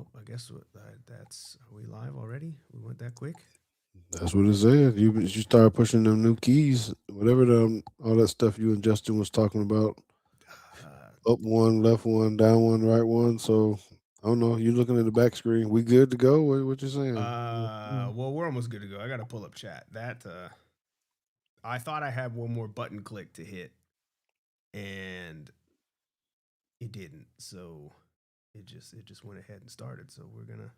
Oh, I guess that's are we live already? We went that quick. That's what it said. You started pushing them new keys, whatever all that stuff you and Justin was talking about. Uh, Up one, left one, down one, right one. So I don't know. You looking at the back screen? We good to go? What you saying? well, we're almost good to go. I gotta pull up chat. That I thought I had one more button click to hit, and it didn't. So it just went ahead and started. So we're gonna.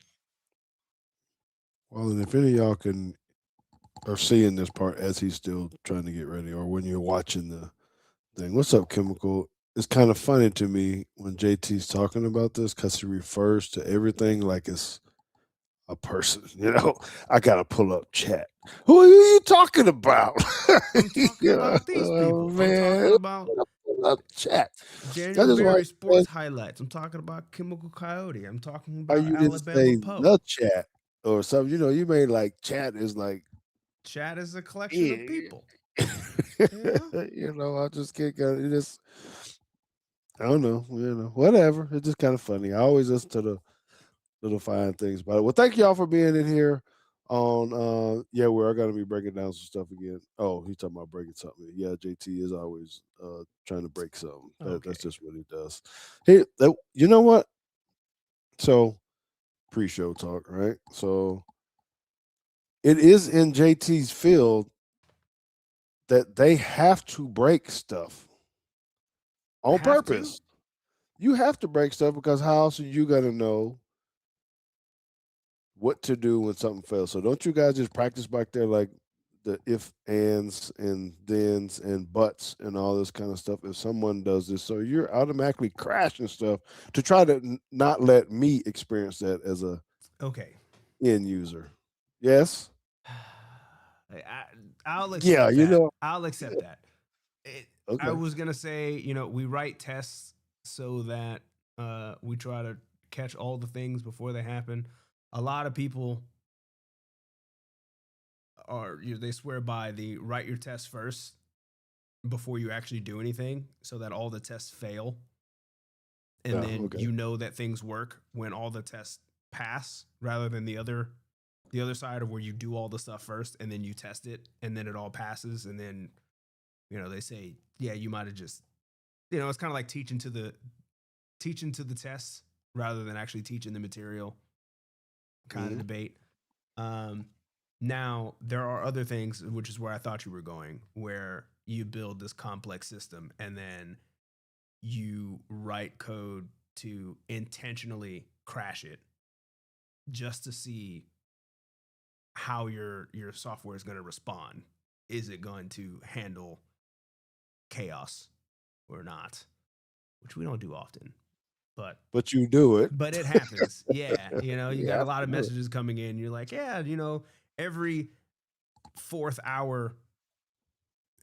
Well, and if any of y'all can are seeing this part as he's still trying to get ready, or when you're watching the thing. What's up, Chemical? It's kind of funny to me when JT's talking about this because he refers to everything like it's a person. I gotta pull up chat. Who are you talking about? I'm talking about these Oh, people. I'm talking man, about pull up chat. That is why. January sports highlights. I'm talking about Chemical Coyote. I'm talking Why about you didn't Alabama say Poe. the chat or something? You made like chat is like Chat is a collection of yeah. people. Yeah. I just can't go. You just I don't know. Whatever. It's just kind of funny. I always listen to the little fine things about it. Well, thank y'all for being in here. On yeah, we're gonna be breaking down some stuff again. Oh, he's talking about breaking something. Yeah, JT is always trying to break something. That's Okay. just what he does. Hey, you know what? So pre-show talk, right? So it is in JT's field that they have to break stuff on Have to? purpose. You have to break stuff because how else are you gonna know what to do when something fails? So don't you guys just practice back there like the if ands and thens and buts and all this kind of stuff if someone does this so you're automatically crashing stuff to try to not let me experience that as a Okay. end user. Yes. I, I'll Yeah, accept that. I'll accept that. I okay. was gonna say, we write tests so that we try to catch all the things before they happen. A lot of people they swear by the write your test first before you actually do anything, so that all the tests fail, and Yeah, then okay. you know that things work when all the tests pass, rather than the other side of where you do all the stuff first and then you test it and then it all passes, and then they say, yeah, you might have just, it's kind of like teaching to the tests rather than actually teaching the material kind of Hmm. debate. um Now there are other things, which is where I thought you were going, where you build this complex system and then you write code to intentionally crash it just to see how your software is going to respond. Is it going to handle chaos or not? Which we don't do often, but But you do it. it happens. Yeah, you You got a have lot to of do it. messages coming in. You're like, yeah, every fourth hour,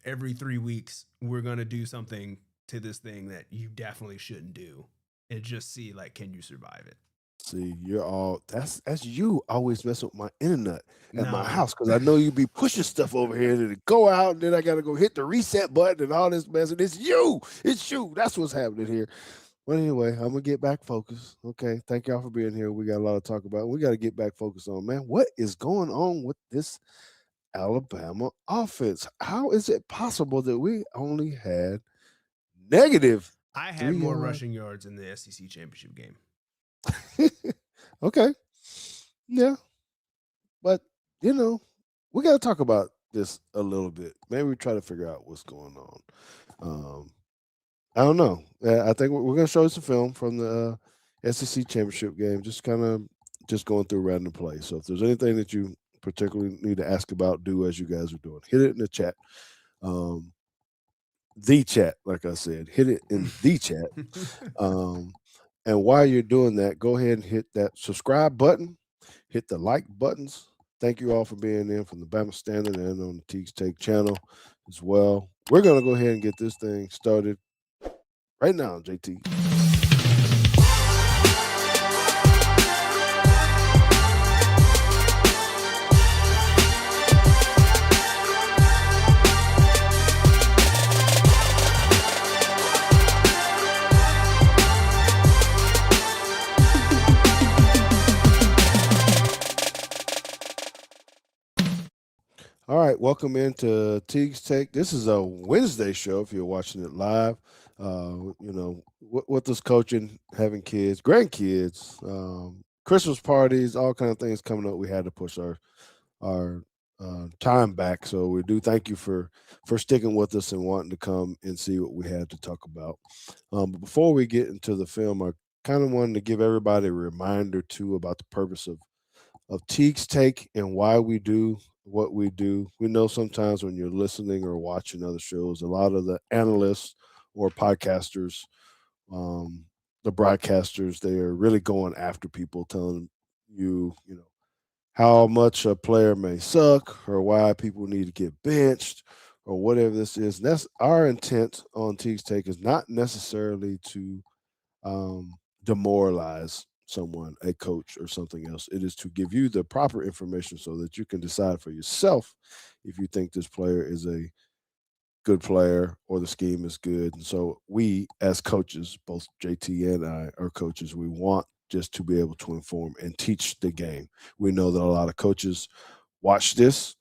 every 3 weeks, we're gonna do something to this thing that you definitely shouldn't do, and just see, like, can you survive it? See, you're all that's you always mess with my internet at my Nah. house because I know you be pushing stuff over here and it go out and then I gotta go hit the reset button and all this mess and it's you. That's what's happening here. But anyway, I'm gonna get back focused. Okay, thank y'all for being here. We got a lot to talk about. We got to get back focused on man. What is going on with this Alabama offense? How is it possible that we only had negative I had three more yards? rushing yards in the SEC championship game. Okay, yeah. But you know, we got to talk about this a little bit. Maybe we try to figure out what's going on. Um, I don't know. I think we're going to show you some film from the SEC championship game. Just kind of just going through random play. So if there's anything that you particularly need to ask about, do as you guys are doing. Hit it in the chat. Um, the chat, like I said, hit it in the chat. Um, and while you're doing that, go ahead and hit that subscribe button, hit the like buttons. Thank you all for being in from the Bama Standard and on the Teague's Take channel as well. We're going to go ahead and get this thing started right now, JT. All right, welcome into Teague's Take. This is a Wednesday show. If you're watching it live, with us coaching, having kids, grandkids, Christmas parties, all kind of things coming up. We had to push our time back. So we do thank you for sticking with us and wanting to come and see what we had to talk about. But before we get into the film, I kind of wanted to give everybody a reminder too about the purpose of Teague's Take and why we do what we do. We know sometimes when you're listening or watching other shows, a lot of the analysts or podcasters, um, the broadcasters, they are really going after people, telling you, how much a player may suck or why people need to get benched or whatever this is. And that's our intent on Teague's Take is not necessarily to um, demoralize someone, a coach or something else. It is to give you the proper information so that you can decide for yourself if you think this player is a good player or the scheme is good. And so we, as coaches, both JT and I are coaches, we want just to be able to inform and teach the game. We know that a lot of coaches watch this,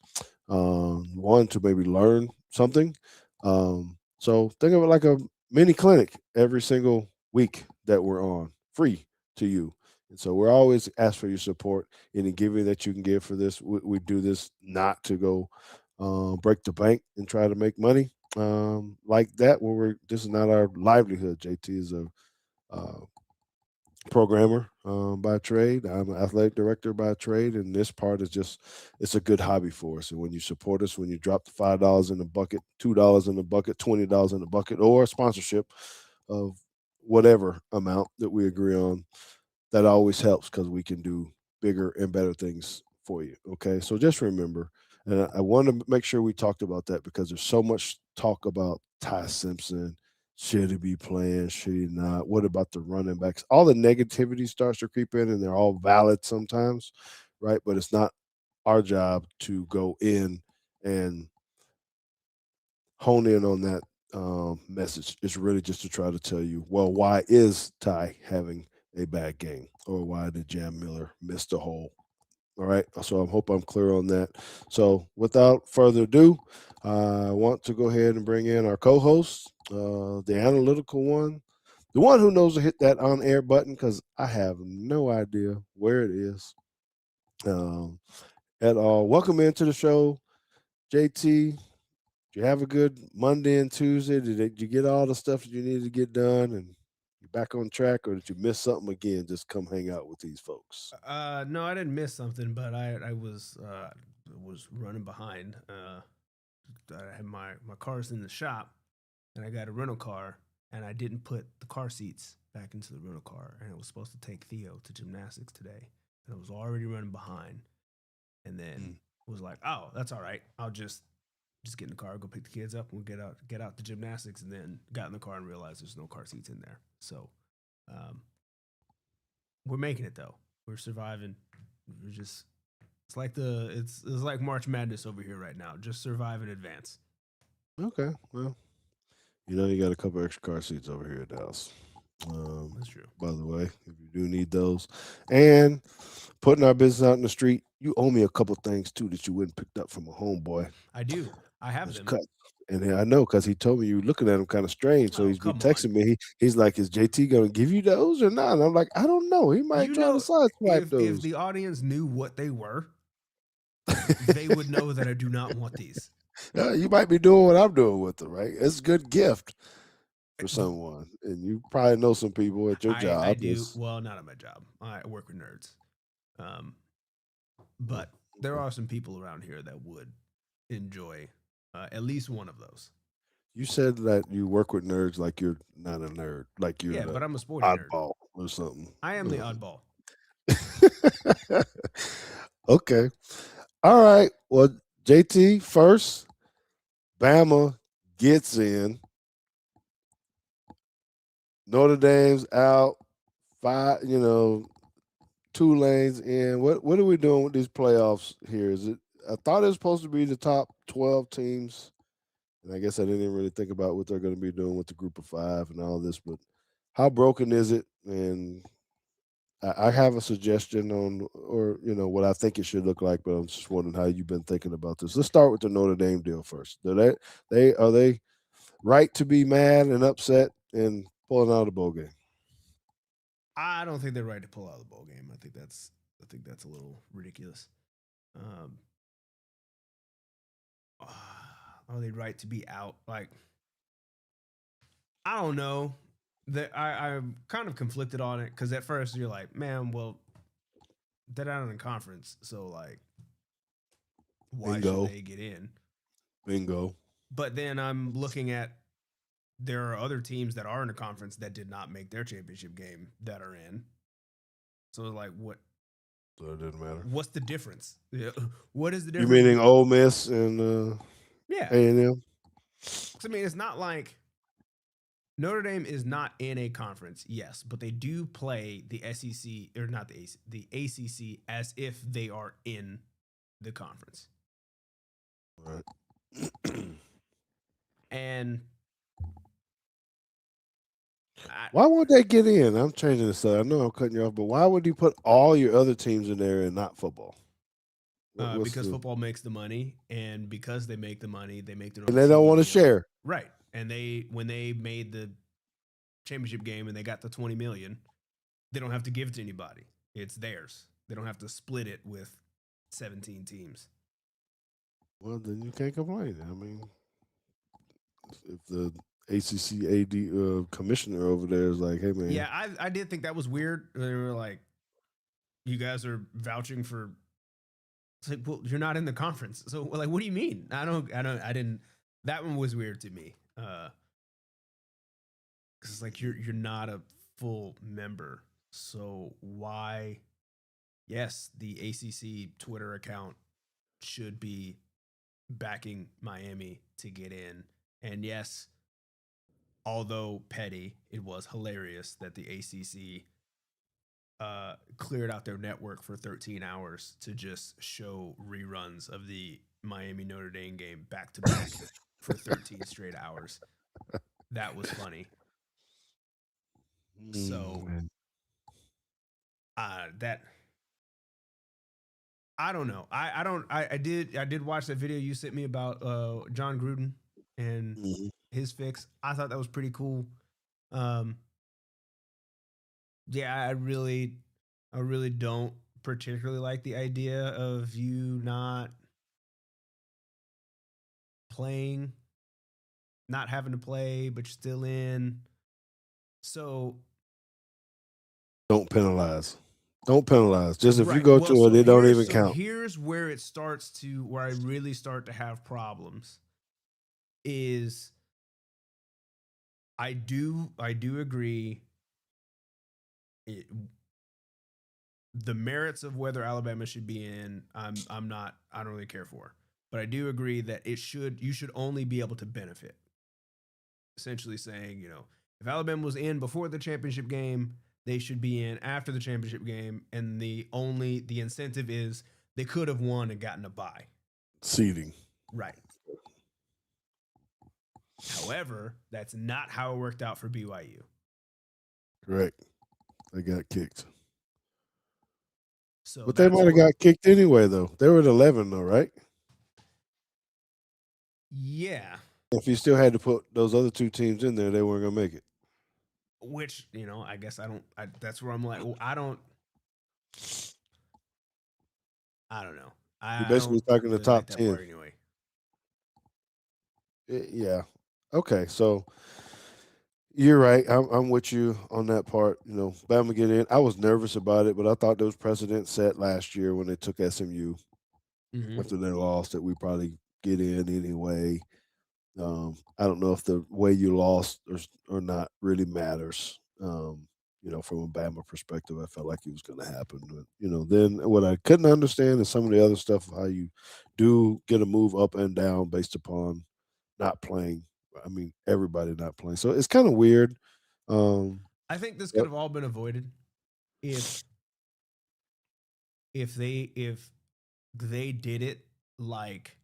one to maybe learn something. So think of it like a mini clinic every single week that we're on, free to you. And so we're always ask for your support. Any giving that you can give for this. We do this not to go break the bank and try to make money like that. Where we're this is not our livelihood. JT is a uh, programmer by trade. I'm an athletic director by trade, and this part is just it's a good hobby for us. And when you support us, when you drop the $5 in the bucket, $2 in the bucket, $20 in the bucket, or a sponsorship of whatever amount that we agree on, that always helps because we can do bigger and better things for you. Okay, so just remember, and I want to make sure we talked about that because there's so much talk about Ty Simpson. Should he be playing? Should he not? What about the running backs? All the negativity starts to creep in, and they're all valid sometimes, right? But it's not our job to go in and hone in on that message. It's really just to try to tell you, well, why is Ty having a bad game, or why did Jam Miller miss the hole? All right. So I hope I'm clear on that. So without further ado, I want to go ahead and bring in our co-host, the analytical one, the one who knows to hit that on-air button because I have no idea where it is um, at all. Welcome into the show, JT. Did you have a good Monday and Tuesday? Did you get all the stuff that you needed to get done and you back on track, or did you miss something again? Just come hang out with these folks. No, I didn't miss something, but I was running behind. I had my car's in the shop, and I got a rental car, and I didn't put the car seats back into the rental car, and it was supposed to take Theo to gymnastics today, and I was already running behind, and then Mm. was like, oh, that's all right. I'll just get in the car, go pick the kids up, and we'll get out to gymnastics, and then got in the car and realized there's no car seats in there. So um, we're making it though. We're surviving. We're just it's like March Madness over here right now. Just survive in advance. Okay. Well, you got a couple extra car seats over here at the house. Um, That's true. by the way, if you do need those, and putting our business out in the street, you owe me a couple things too that you wouldn't picked up from a homeboy. I do. I have It's them. cut. And I know because he told me you were looking at him kind of strange. So Oh, he's been come on. texting me. He's like, "Is JT gonna give you those or not?" And I'm like, "I don't know. He might You try to know, sideswipe if those." the audience knew what they were, they would know that I do not want these. You might be doing what I'm doing with them, right? It's a good gift for someone, and you probably know some people at your I job. do well, not at my job. I work with nerds, um, Oh, but there okay. are some people around here that would enjoy at least one of those. You said that you work with nerds like you're not a nerd, like you're Yeah, the but I'm a sporty nerd. oddball or something. I am the oddball. Okay. All right. Well, JT first. Bama gets in. Notre Dame's out. Five. Tulane's in. What are we doing with these playoffs here? Is it? I thought it was supposed to be the top 12 teams, and I guess I didn't even really think about what they're going to be doing with the group of five and all this. But how broken is it? And I have a suggestion on, or what I think it should look like, but I'm just wondering how you've been thinking about this. Let's start with the Notre Dame deal first. Are they right to be mad and upset and pulling out of the bowl game? I don't think they're right to pull out of the bowl game. I think that's a little ridiculous. Um, are they right to be out? Like, I don't know. I'm kind of conflicted on it because at first you're like, man, well, they're out in the conference, so like, why should Bingo, they get in? bingo. But then I'm looking at there are other teams that are in the conference that did not make their championship game that are in. So like, So it doesn't matter. what's the difference? Yeah. What is the You difference? meaning Ole Miss and Yeah, A&M? I mean, it's not like Notre Dame is not in a conference, yes, but they do play the SEC or not the ACC as if they are in the conference. Right. And I, Why won't they get in? I'm changing this up. I know I'm cutting you off, but why would you put all your other teams in there and not football? What's because the? football makes the money, and because they make the money, they make their And own they don't TV want to deal, share. right? And they when they made the championship game and they got the 20 million, they don't have to give it to anybody. It's theirs. They don't have to split it with 17 teams. Well, then you can't complain. I mean, if the ACCAD commissioner over there is like, "Hey, man, Yeah, I did think that was weird. They were like, you guys are vouching for. It's like, well, you're not in the conference, so like, what do you mean? I didn't. That one was weird to me. Because it's like you're not a full member, so why? Yes, the ACC Twitter account should be backing Miami to get in, and yes, although petty, it was hilarious that the ACC cleared out their network for 13 hours to just show reruns of the Miami Notre Dame game back to back for 13 straight hours. That was funny. So man." that I don't know. I don't. I did watch that video you sent me about John Gruden and Mhm. his fix. I thought that was pretty cool. Um, yeah, I really don't particularly like the idea of you not playing, not having to play, but you're still in. So Don't penalize. Don't penalize. Just if you right. go Well, to it, so it don't here's even so count. here's where it starts to where I really start to have problems is I do agree it, the merits of whether Alabama should be in I'm not I don't really care for. But I do agree that you should only be able to benefit. Essentially saying, if Alabama was in before the championship game, they should be in after the championship game and the incentive is they could have won and gotten a bye. Seating. Right. However, that's not how it worked out for BYU. Correct. They got kicked. So But they that's might have what got kicked anyway, though. They were at 11, though, right? yeah, If you still had to put those other two teams in there, they weren't going to make it. which, I guess that's where I'm like, well, I don't know. You're I basically don't talking the really like top that 10. part anyway. Yeah. Okay. So you're right. I'm with you on that part. Bama get in. I was nervous about it, but I thought those precedents set last year when they took SMU Mm-hmm. after they lost that we probably get in anyway. I don't know if the way you lost or not really matters. From a Bama perspective, I felt like it was going to happen. But, then what I couldn't understand is some of the other stuff, how you do get a move up and down based upon not playing. I mean, everybody not playing. So it's kind of weird. Um, I think this could but have all been avoided if if they did it like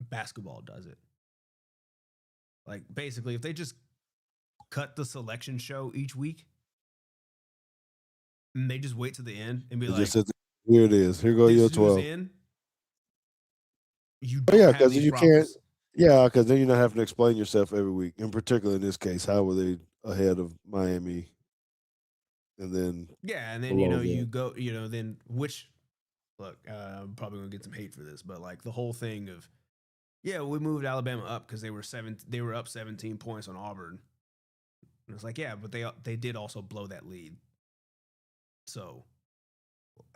basketball does it. Like basically, if they just cut the selection show each week, and they just wait to the end and be They just like, said, here it is. Here go "This your is who's 12. in." You Oh, don't yeah, have because then these you can't. problems. Yeah, because then you're not having to explain yourself every week. In particular, in this case, how were they ahead of Miami and then Yeah, and then below you them? go, then which look, I'm probably gonna get some hate for this, but like the whole thing of yeah, we moved Alabama up because they were up 17 points on Auburn. And it's like, yeah, but they did also blow that lead. So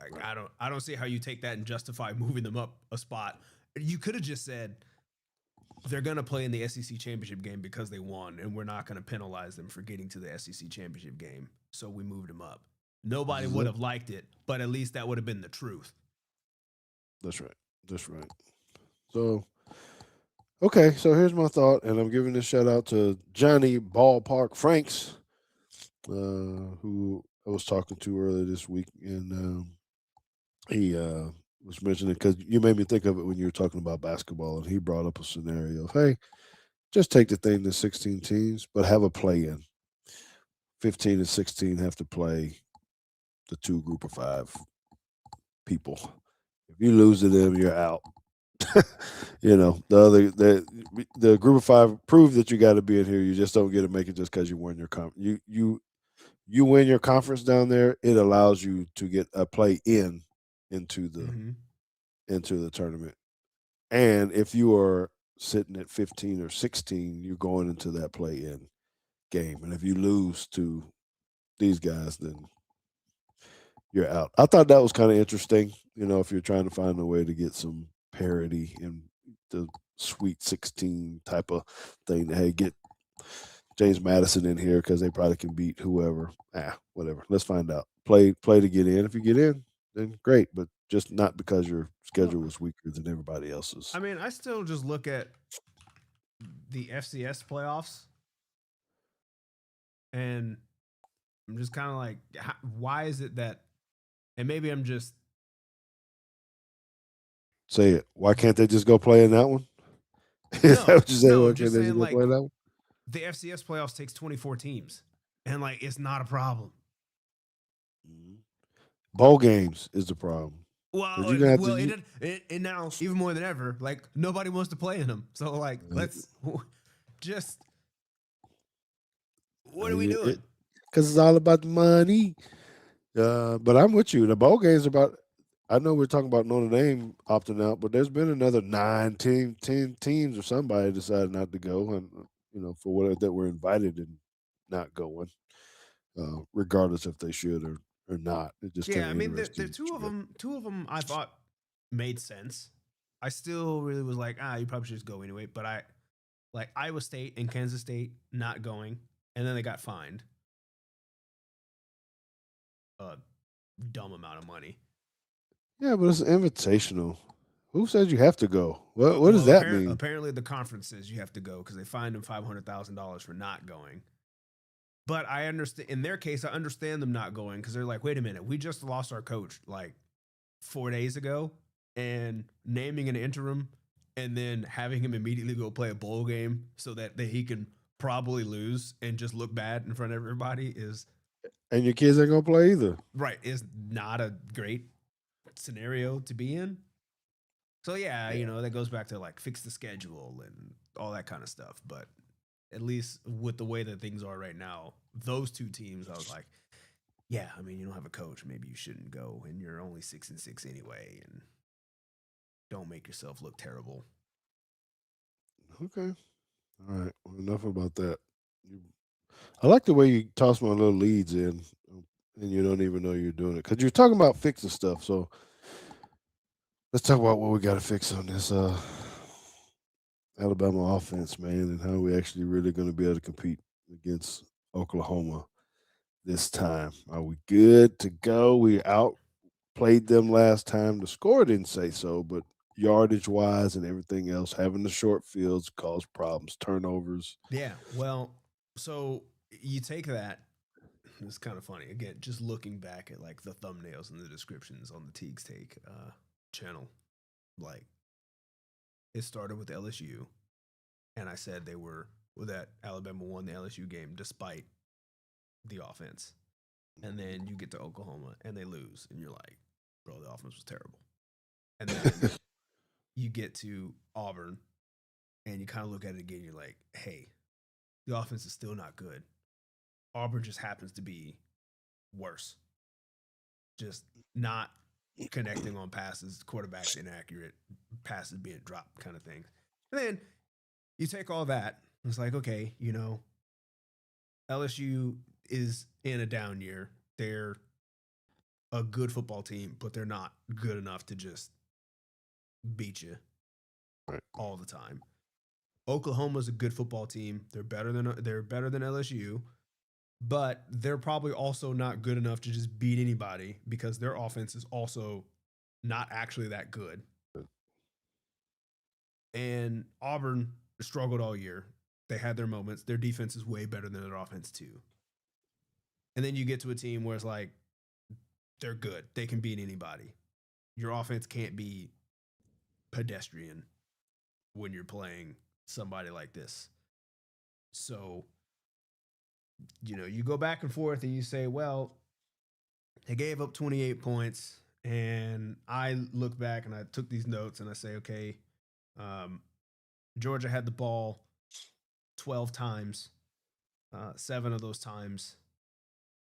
like Right. I don't see how you take that and justify moving them up a spot. You could have just said they're gonna play in the SEC championship game because they won, and we're not gonna penalize them for getting to the SEC championship game. So we moved them up. This Nobody is would it. have liked it, but at least that would have been the truth. That's right. That's right. So, okay, so here's my thought, and I'm giving this shout out to Johnny Ballpark Franks, who I was talking to earlier this week, and he was mentioning because you made me think of it when you were talking about basketball, and he brought up a scenario of, hey, just take the thing to 16 teams, but have a play in. 15 and 16 have to play the two group of five people. If you lose to them, you're out. The group of five prove that you got to be in here. You just don't get to make it just because you win your you win your conference down there. It allows you to get a play in into the Mm-hmm. into the tournament. And if you are sitting at 15 or 16, you're going into that play in game. And if you lose to these guys, then you're out. I thought that was kind of interesting. If you're trying to find a way to get some parity in the Sweet 16 type of thing, hey, get James Madison in here because they probably can beat whoever. Whatever. Let's find out. Play to get in. If you get in, then great, but just not because your Well, schedule was weaker than everybody else's. I mean, I still just look at the FCS playoffs, and I'm just kind of like, why is it that? And maybe I'm just Say it. Why can't they just go play in that one? Is that no, what you say? no. Why I'm can't just they just saying go play like in that one? the FCS playoffs takes 24 teams, and like it's not a problem. Mhm. Bowl games is the problem because Well, you're gonna have to. well, it now even more than ever, like nobody wants to play in them. So like, let's just what are we doing? Because it's all about the money. But I'm with you. The bowl games about. I know we're talking about Notre Dame opting out, but there's been another 10 teams or somebody decided not to go, and for whatever that were invited and not going, regardless if they should or not. It's just kind Yeah, of I mean, the interesting. That you got. two of them, I thought made sense. I still really was like, you probably should just go anyway. But I like Iowa State and Kansas State not going, and then they got fined a dumb amount of money. Yeah, but it's invitational. Who says you have to go? What does Well, that mean? apparently the conference says you have to go because they fined them $500,000 for not going. But I understand in their case, I understand them not going because they're like, wait a minute, we just lost our coach like 4 days ago, and naming an interim and then having him immediately go play a bowl game so that he can probably lose and just look bad in front of everybody is And your kids ain't gonna play either. right, is not a great scenario to be in. So yeah, Yeah. that goes back to like fix the schedule and all that kind of stuff. But at least with the way that things are right now, those two teams, I was like, yeah, I mean, you don't have a coach, maybe you shouldn't go, and you're only 6-6 anyway, and don't make yourself look terrible. Okay. All right. Well, enough about that. You I like the way you toss my little leads in, and you don't even know you're doing it because you're talking about fixing stuff. So let's talk about what we got to fix on this Alabama offense, man, and how we actually really going to be able to compete against Oklahoma this time. Are we good to go? We outplayed them last time. The score didn't say so, but yardage wise and everything else, having the short fields caused problems, turnovers. Yeah, well, so you take that. It's kind of funny. Again, just looking back at like the thumbnails and the descriptions on the Teague's Take channel, like it started with LSU, and I said that Alabama won the LSU game despite the offense. And then you get to Oklahoma and they lose, and you're like, bro, the offense was terrible. And then you get to Auburn and you kind of look at it again. You're like, hey, the offense is still not good. Auburn just happens to be worse, just not connecting on passes, quarterbacks inaccurate, passes being dropped, kind of thing. And then you take all that. It's like, okay, LSU is in a down year. They're a good football team, but they're not good enough to just beat you Right. all the time. Oklahoma's a good football team. They're better than LSU, but they're probably also not good enough to just beat anybody because their offense is also not actually that good. And Auburn struggled all year. They had their moments. Their defense is way better than their offense too. And then you get to a team where it's like they're good. They can beat anybody. Your offense can't be pedestrian when you're playing somebody like this. So, you go back and forth and you say, well, they gave up 28 points. And I look back and I took these notes and I say, okay, Georgia had the ball 12 times. 7 of those times,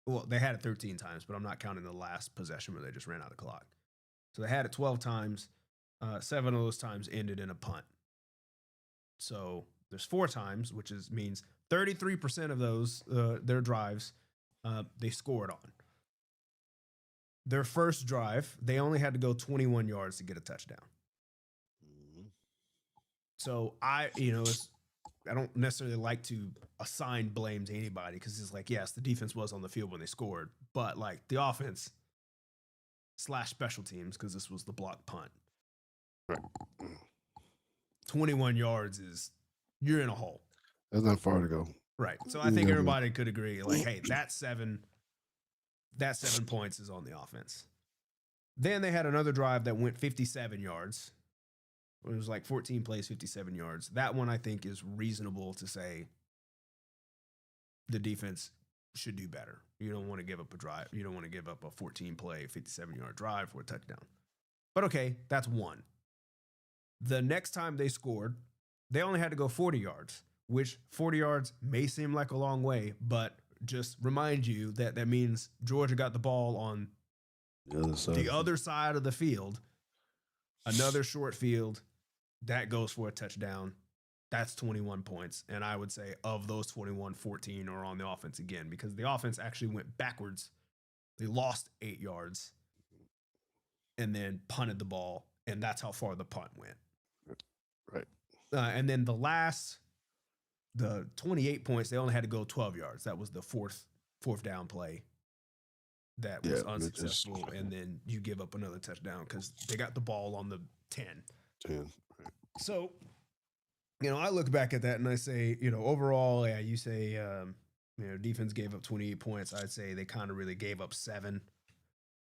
well, they had it 13 times, but I'm not counting the last possession where they just ran out the clock. So they had it 12 times. 7 of those times ended in a punt. So there's 4 times, which means 33% of those, their drives, they scored on. Their first drive, they only had to go 21 yards to get a touchdown. So I don't necessarily like to assign blame to anybody because it's like, yes, the defense was on the field when they scored, but like the offense / special teams, because this was the block punt. Right. 21 yards is, you're in a hole. That's not far to go. Right. So I think everybody could agree, like, hey, that 7 points is on the offense. Then they had another drive that went 57 yards. It was like 14 plays, 57 yards. That one I think is reasonable to say the defense should do better. You don't want to give up a drive. You don't want to give up a 14-play, 57-yard drive for a touchdown. But okay, that's one. The next time they scored, they only had to go 40 yards, which 40 yards may seem like a long way, but just remind you that means Georgia got the ball on the other side of the field, another short field, that goes for a touchdown. That's 21 points. And I would say of those 21, 14 are on the offense again, because the offense actually went backwards. They lost 8 yards and then punted the ball. And that's how far the punt went. Right. And then the 28 points, they only had to go 12 yards. That was the fourth down play that was unsuccessful. And then you give up another touchdown because they got the ball on the 10. 10. Right. So, I look back at that and I say, overall, yeah, you say, defense gave up 28 points. I'd say they kind of really gave up 7,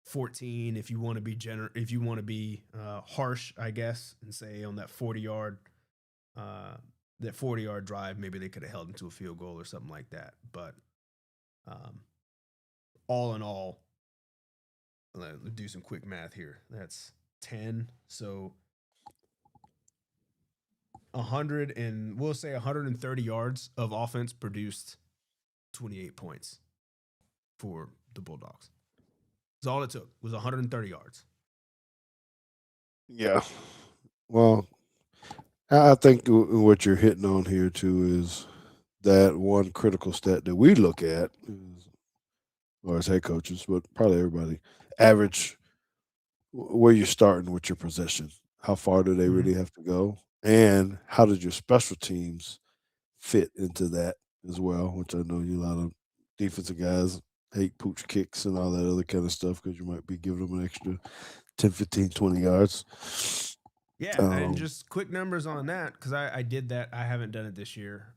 14. If you want to be harsh, I guess, and say on that 40-yard drive, maybe they could have held into a field goal or something like that. But all in all, let's do some quick math here. That's 10. So 130 yards of offense produced 28 points for the Bulldogs. That's all it took, was 130 yards. Yeah. Well, I think what you're hitting on here too is that one critical stat that we look at, or as head coaches, but probably everybody, average where you're starting with your possession. How far do they really have to go? And how did your special teams fit into that as well? Which I know a lot of defensive guys hate pooch kicks and all that other kind of stuff because you might be giving them an extra 10, 15, 20 yards. Yeah, and just quick numbers on that, because I did that. I haven't done it this year.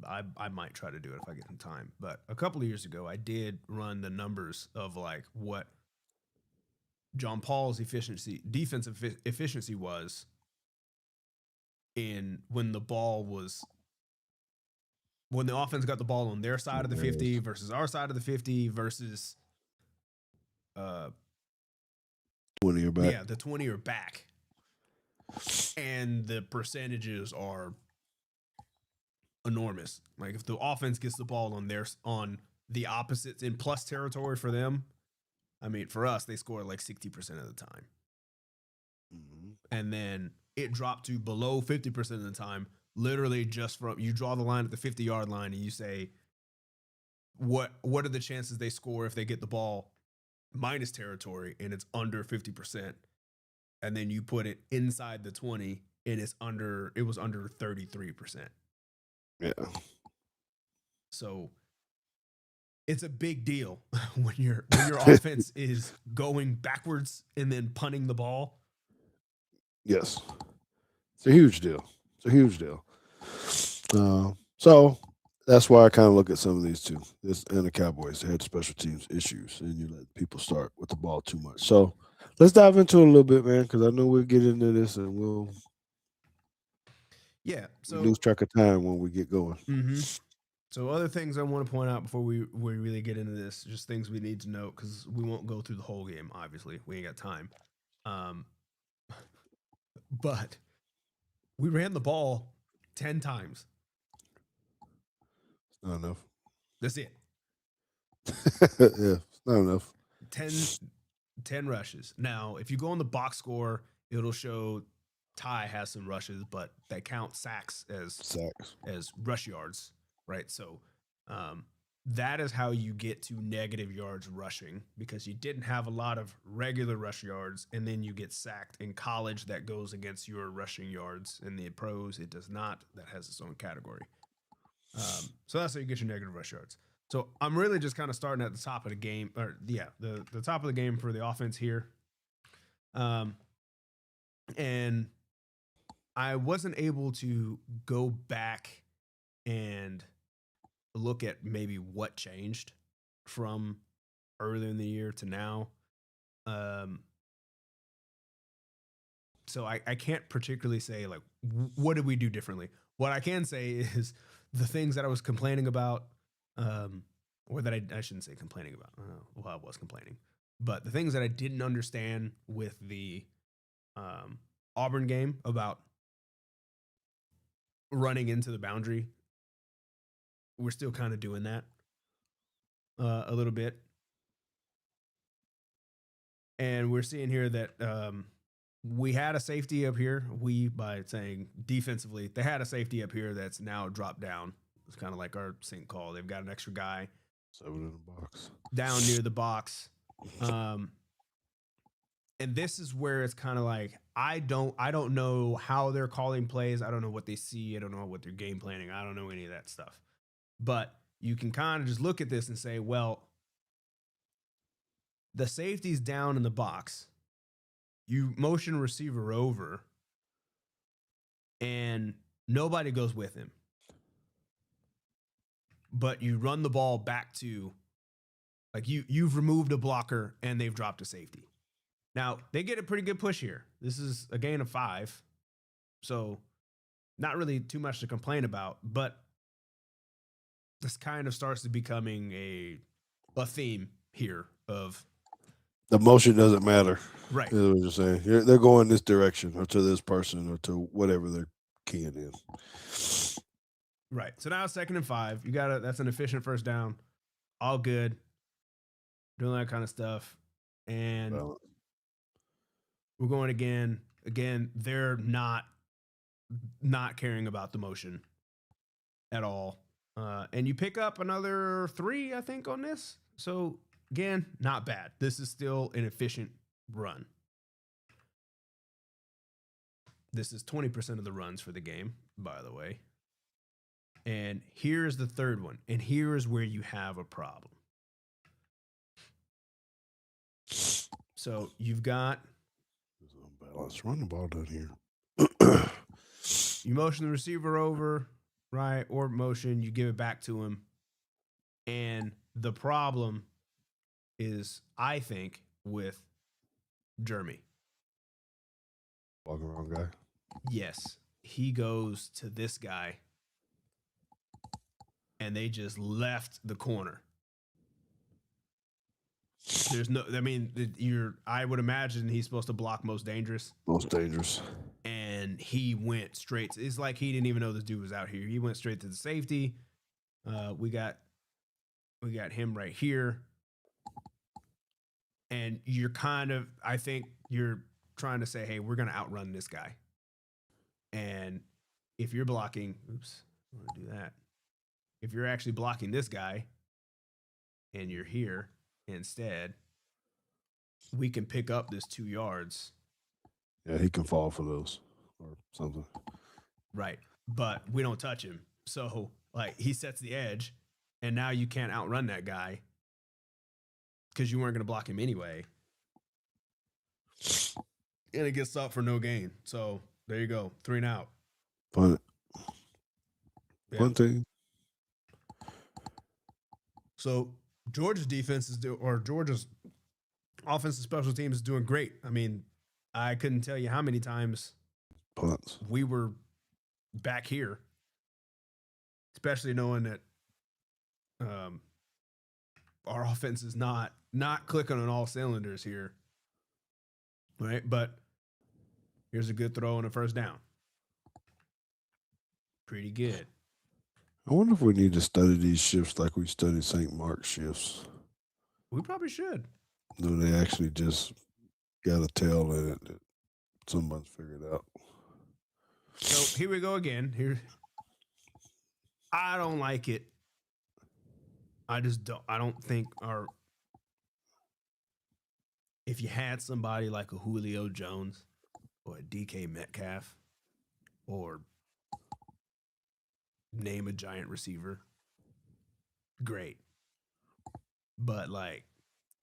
I might try to do it if I get some time. But a couple of years ago, I did run the numbers of like what John Paul's defensive efficiency was in when the ball was when the offense got the ball on their side of the 50 versus our side of the 50 versus 20 or back. Yeah, the 20 or back. And the percentages are enormous. Like if the offense gets the ball on the opposites in plus territory for them, I mean, for us, they score like 60% of the time. Mm-hmm. And then it dropped to below 50% of the time, literally just from you draw the line at the 50-yard line and you say, what are the chances they score if they get the ball minus territory and it's under 50%? And then you put it inside the 20 and it was under 33%. Yeah. So it's a big deal when your offense is going backwards and then punting the ball. Yes. It's a huge deal. So that's why I kind of look at some of these too. This and the Cowboys, they had special teams issues, and you let people start with the ball too much. So let's dive into it a little bit, man, because I know we'll get into this and we'll lose track of time when we get going. Mm-hmm. So other things I want to point out before we really get into this, just things we need to note because we won't go through the whole game. Obviously, we ain't got time. But we ran the ball 10 times. Not enough. That's it. Yeah, it's not enough. 10 rushes. Now, if you go on the box score, it'll show Ty has some rushes, but they count sacks as rush yards, right? So that is how you get to negative yards rushing, because you didn't have a lot of regular rush yards, and then you get sacked. In college, that goes against your rushing yards. In the pros, it does not. That has its own category. So that's how you get your negative rush yards. So I'm really just kind of starting at the top of the game, the top of the game for the offense here. And I wasn't able to go back and look at maybe what changed from earlier in the year to now. So I can't particularly say like, what did we do differently? What I can say is the things that I was complaining about, or that I shouldn't say complaining about. Well, I was complaining, but the things that I didn't understand with the Auburn game about running into the boundary, we're still kind of doing that a little bit. And we're seeing here that we had a safety up here. By saying defensively, they had a safety up here that's now dropped down. It's kind of like our sync call. They've got an extra guy 7 in the box down near the box. And this is where it's kind of like, I don't know how they're calling plays. I don't know what they see. I don't know what they're game planning. I don't know any of that stuff. But you can kind of just look at this and say, well, the safety's down in the box. You motion receiver over and nobody goes with him. But you run the ball back to, like, you've removed a blocker and they've dropped a safety. Now, they get a pretty good push here. This is a gain of 5. So not really too much to complain about, but this kind of starts to becoming a theme here of the motion doesn't matter. Right. Is what you're saying. They're going this direction or to this person or to whatever they're keying in. Right. So now it's 2nd and 5. That's an efficient first down. All good. Doing that kind of stuff. And we're going again. Again, they're not caring about the motion at all. And you pick up another 3, I think, on this. So again, not bad. This is still an efficient run. This is 20% of the runs for the game, by the way. And here's the third one. And here is where you have a problem. So you've got... Let's run the ball down here. You motion the receiver over, right? Or motion, you give it back to him. And the problem is, I think, with Jeremy. Walking around guy. Yes. He goes to this guy. and they just left the corner. There's no, I mean, I would imagine he's supposed to block most dangerous. Most dangerous. And he went straight. It's like he didn't even know this dude was out here. He went straight to the safety. We got him right here. And you're kind of, I think you're trying to say, hey, we're going to outrun this guy. And if you're blocking, oops, I want to do that. If you're actually blocking this guy and you're here instead, we can pick up this 2 yards. Yeah, he can fall for those or something. Right. But we don't touch him. So, like, he sets the edge, and now you can't outrun that guy because you weren't going to block him anyway. And it gets up for no gain. So, there you go. 3 and out. Punt it. Yeah. Punting. So, Georgia's defense Georgia's offense and special teams is doing great. I mean, I couldn't tell you how many times Punts. we were back here, especially knowing that our offense is not clicking on all cylinders here, right? But here's a good throw and a first down. Pretty good. I wonder if we need to study these shifts like we studied St. Mark's shifts. We probably should. No, they actually just got a tail in it that someone's figured out. So here we go again. Here, I don't like it. I don't think if you had somebody like a Julio Jones or a DK Metcalf or name a giant receiver, great. But like,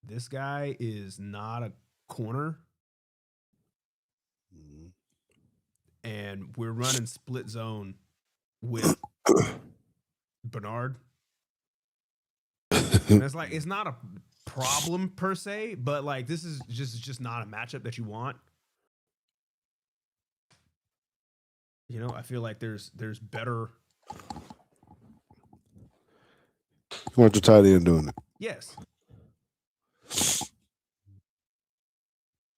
this guy is not a corner. Mm-hmm. And we're running split zone with Bernard. And it's like, it's not a problem per se, but like, this is just not a matchup that you want. You know, I feel like there's better. You want your tight end doing it? Yes.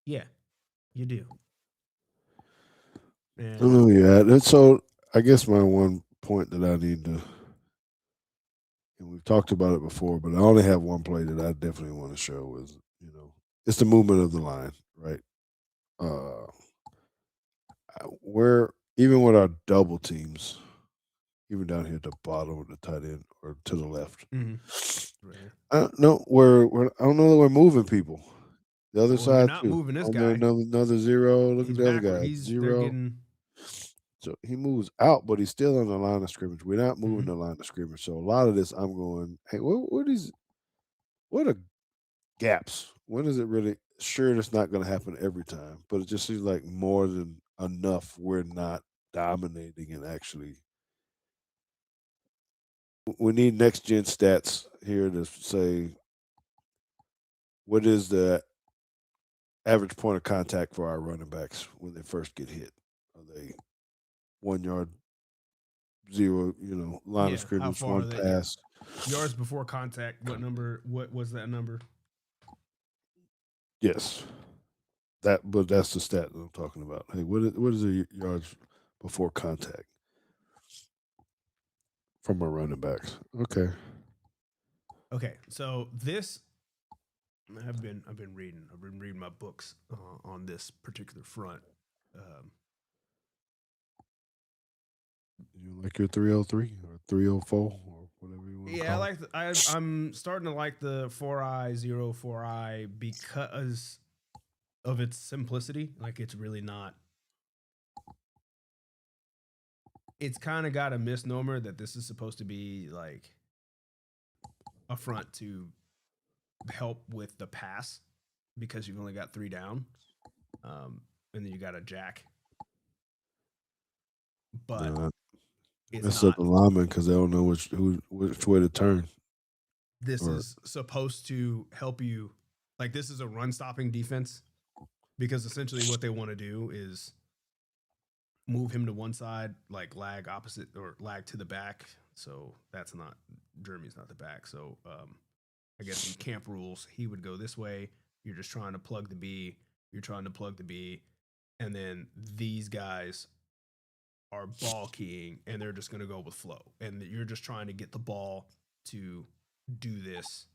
Yeah, you do. I don't know. Yeah. So I guess my one point that I need to, and we've talked about it before, but I only have one play that I definitely want to show is, it's the movement of the line, right? Where even with our double teams, even down here at the bottom of the tight end or to the left, Right. I don't know that we're moving people. The other Well, you're side not too. moving this Oh, man, guy. another zero. Look He's at the other backward. guy. They're Zero. getting. So he moves out, but he's still on the line of scrimmage. We're not moving Mhm. the line of scrimmage. So a lot of this, I'm going, hey, what are gaps? When is it really? Sure, it's not going to happen every time, but it just seems like more than enough. We're not dominating and actually. We need next gen stats here to say what is the average point of contact for our running backs when they first get hit. Are they 1 yard, zero, line of Yeah, how scrimmage, far one are they? pass? Yeah. Yards before contact. What number? What was that number? Yes. But that's the stat that I'm talking about. Hey, what is the yards before contact from our running backs? Okay. Okay, so this I've been reading. I've been reading my books on this particular front. You like your 303 or 304 or whatever you want to Yeah, I call like. I'm starting to like the 4i because of its simplicity. Like, it's really not. It's kind of got a misnomer that this is supposed to be like a front to help with the pass because you've only got 3 down, and then you got a jack. But it's mess up not. the lineman because they don't know which way to turn. This is supposed to help you. Like, this is a run stopping defense because essentially what they want to do is move him to one side, like lag opposite or lag to the back, So that's not, Jeremy's not the back. So I guess in camp rules, he would go this way. You're just trying to plug the B. You're trying to plug the B. And then these guys are ball keying and they're just going to go with flow. And you're just trying to get the ball to do this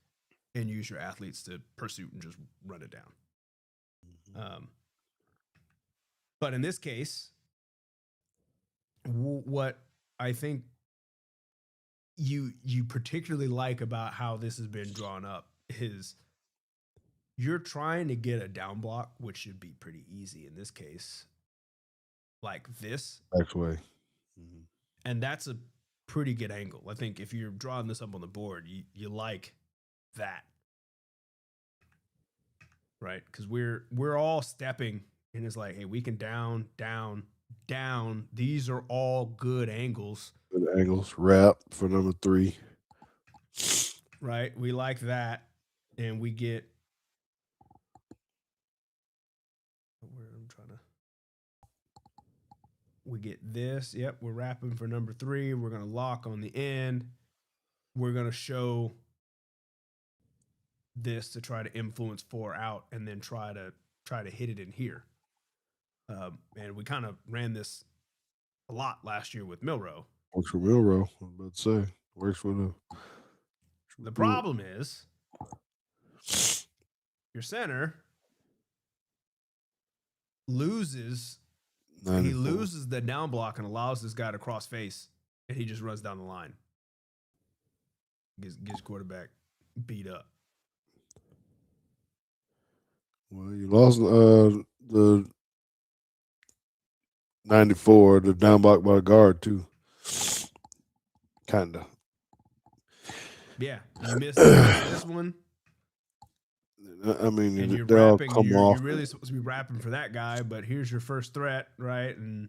and use your athletes to pursue and just run it down. But in this case, what I think you particularly like about how this has been drawn up is you're trying to get a down block, which should be pretty easy in this case, like this. Actually. And that's a pretty good angle. I think if you're drawing this up on the board, you like that. Right? Because we're all stepping and it's like, hey, we can down, down, down. These are all good angles. Good angles. Wrap for number 3. Right? We like that. And we get we get this. Yep, we're wrapping for number 3. We're gonna lock on the end. We're gonna show this to try to influence 4 out and then try to hit it in here. And we kind of ran this a lot last year with Milrow. Works for Milrow. I was about to say. Works for the problem is your center loses. 94. He loses the down block and allows this guy to cross face, and he just runs down the line. Gets quarterback beat up. Well, you lost the 94, the down block by the guard, too. Kind of. Yeah, you missed this one. I mean, and you're rapping, come you're, off. You're really supposed to be rapping for that guy, but here's your first threat, right? And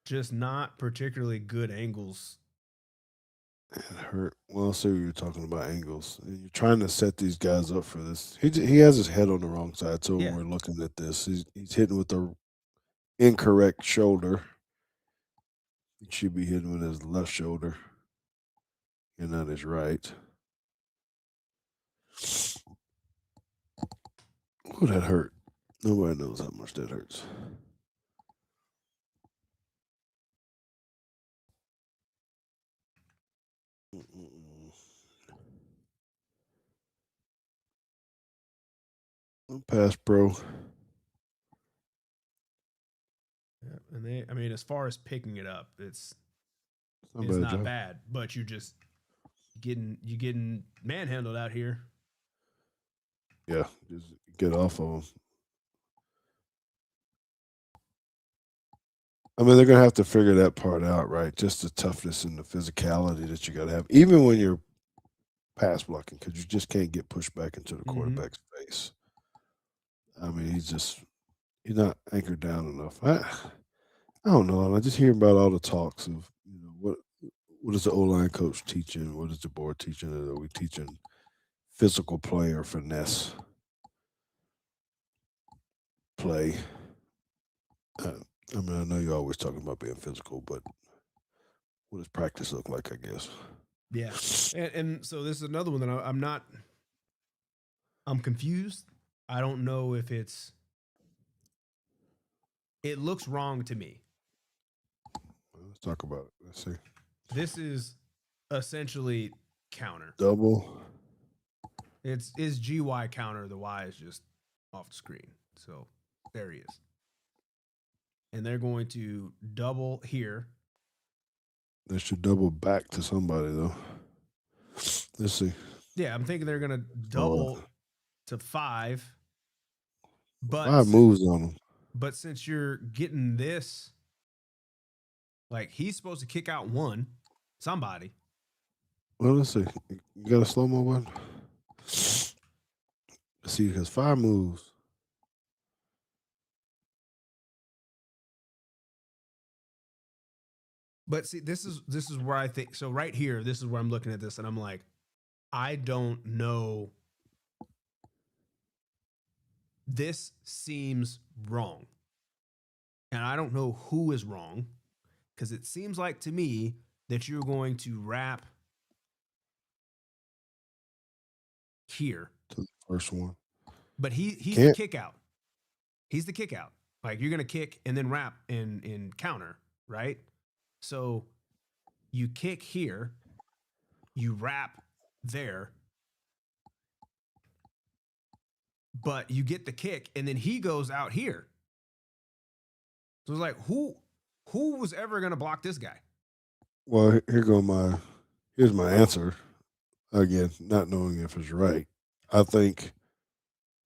just not particularly good angles. It hurt. Well, I'll see what you're talking about, angles. And you're trying to set these guys up for this. He has his head on the wrong side, so when we're looking at this, he's hitting with the incorrect shoulder. He should be hitting with his left shoulder and not his right. Oh, that hurt. Nobody knows how much that hurts. Pass pro. Yeah, and I mean, as far as picking it up, it's not bad, but you just getting manhandled out here. Yeah, just get off of them. I mean, they're going to have to figure that part out, right? Just the toughness and the physicality that you got to have, even when you're pass blocking, because you just can't get pushed back into the quarterback's face. I mean, he's not anchored down enough. I don't know. I just hear about all the talks of, what is the O-line coach teaching? What is the board teaching? Are we teaching physical play or finesse play? I mean, I know you're always talking about being physical, but what does practice look like, I guess? Yeah. And so this is another one that I'm confused. I don't know if it looks wrong to me. Let's talk about it. Let's see. This is essentially counter. Double. It's GY counter. The Y is just off the screen. So there he is. And they're going to double here. They should double back to somebody, though. Let's see. Yeah, I'm thinking they're going to double to 5. But 5 moves on them. But since you're getting this, like, he's supposed to kick out 1, somebody. Well, let's see. You got a slow-mo one? Let's see, because 5 moves. But see, this is where I think, so right here, this is where I'm looking at this and I'm like, I don't know. This seems wrong. And I don't know who is wrong, because it seems like to me that you're going to wrap here. To the first one. But he's the Can't. kick out. He's the kick out. Like you're gonna kick and then wrap in counter, right? So you kick here, you wrap there, but you get the kick, and then he goes out here. So it's like who was ever gonna block this guy? Well, here's my answer. Again, not knowing if it's right. I think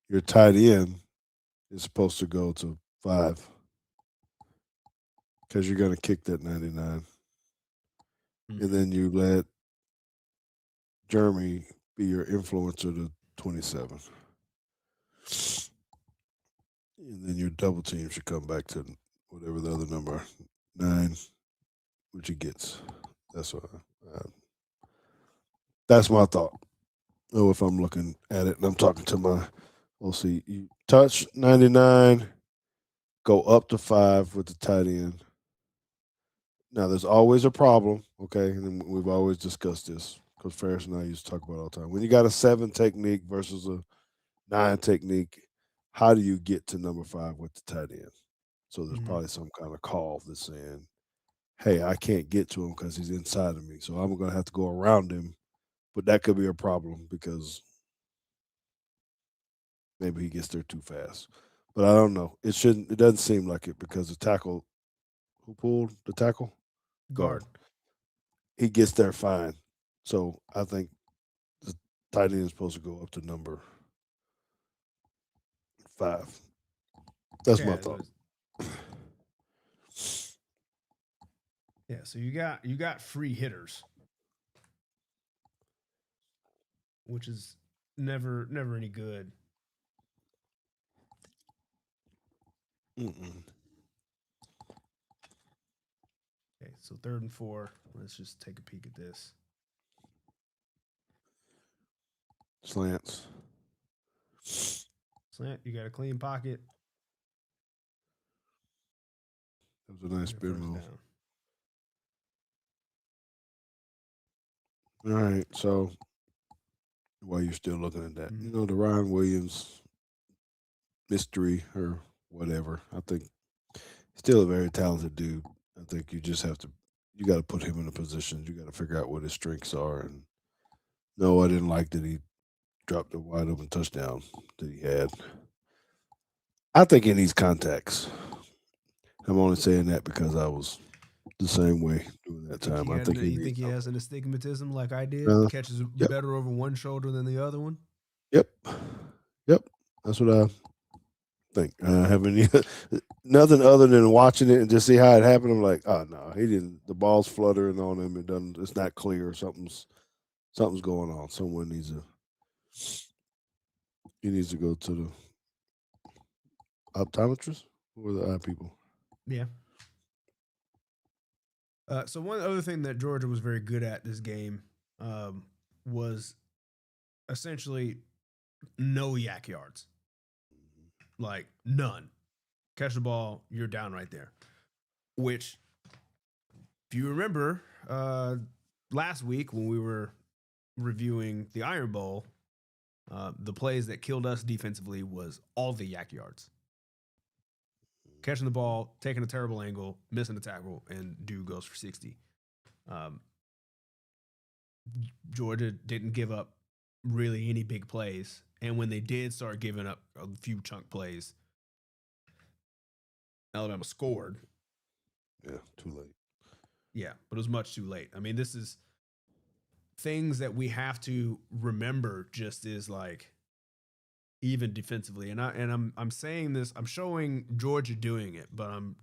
your tight end is supposed to go to 5 because you're going to kick that 99, and then you let Jeremy be your influencer to 27, and then your double team should come back to whatever the other number 9, which he gets. That's what. That's my thought. Oh, if I'm looking at it and I'm talking to my, we'll see. You touch 99, go up to 5 with the tight end. Now, there's always a problem, okay? And we've always discussed this because Ferris and I used to talk about it all the time. When you got a 7 technique versus a 9 technique, how do you get to number 5 with the tight end? So there's probably some kind of call that's saying, hey, I can't get to him because he's inside of me. So I'm going to have to go around him. But that could be a problem because maybe he gets there too fast. But I don't know. It doesn't seem like it because the tackle, who pulled the tackle? Guard. He gets there fine. So I think the tight end is supposed to go up to number 5. That's my Yeah, thought. yeah. So you got free hitters, which is never any good. Mm-mm. Okay, so 3rd and 4. Let's just take a peek at this. Slants. Slant, you got a clean pocket. That was a nice spin move. Down. All right. So while you're still looking at that, the Ryan Williams mystery or whatever, I think still a very talented dude. I think you just have to, you got to put him in a position. You got to figure out what his strengths are. And no, I didn't like that he dropped the wide open touchdown that he had. I think he needs contacts. I'm only saying that because I was the same way during that time. I think you think he has an astigmatism like I did? Catches yep. better over one shoulder than the other one? Yep. Yep. That's what I think. Having nothing other than watching it and just see how it happened. I'm like, oh no, he didn't. The ball's fluttering on him. It doesn't. It's not clear. Something's going on. Someone needs to. He needs to go to the optometrist or the eye people. Yeah. So one other thing that Georgia was very good at this game was essentially no yak yards, like none. Catch the ball, you're down right there. Which, if you remember, last week when we were reviewing the Iron Bowl, the plays that killed us defensively was all the yak yards. Catching the ball, taking a terrible angle, missing a tackle, and dude goes for 60. Georgia didn't give up really any big plays. And when they did start giving up a few chunk plays, Alabama scored. Yeah, too late. Yeah, but it was much too late. I mean, this is things that we have to remember just is like even defensively. And I'm saying this, I'm showing Georgia doing it, but I'm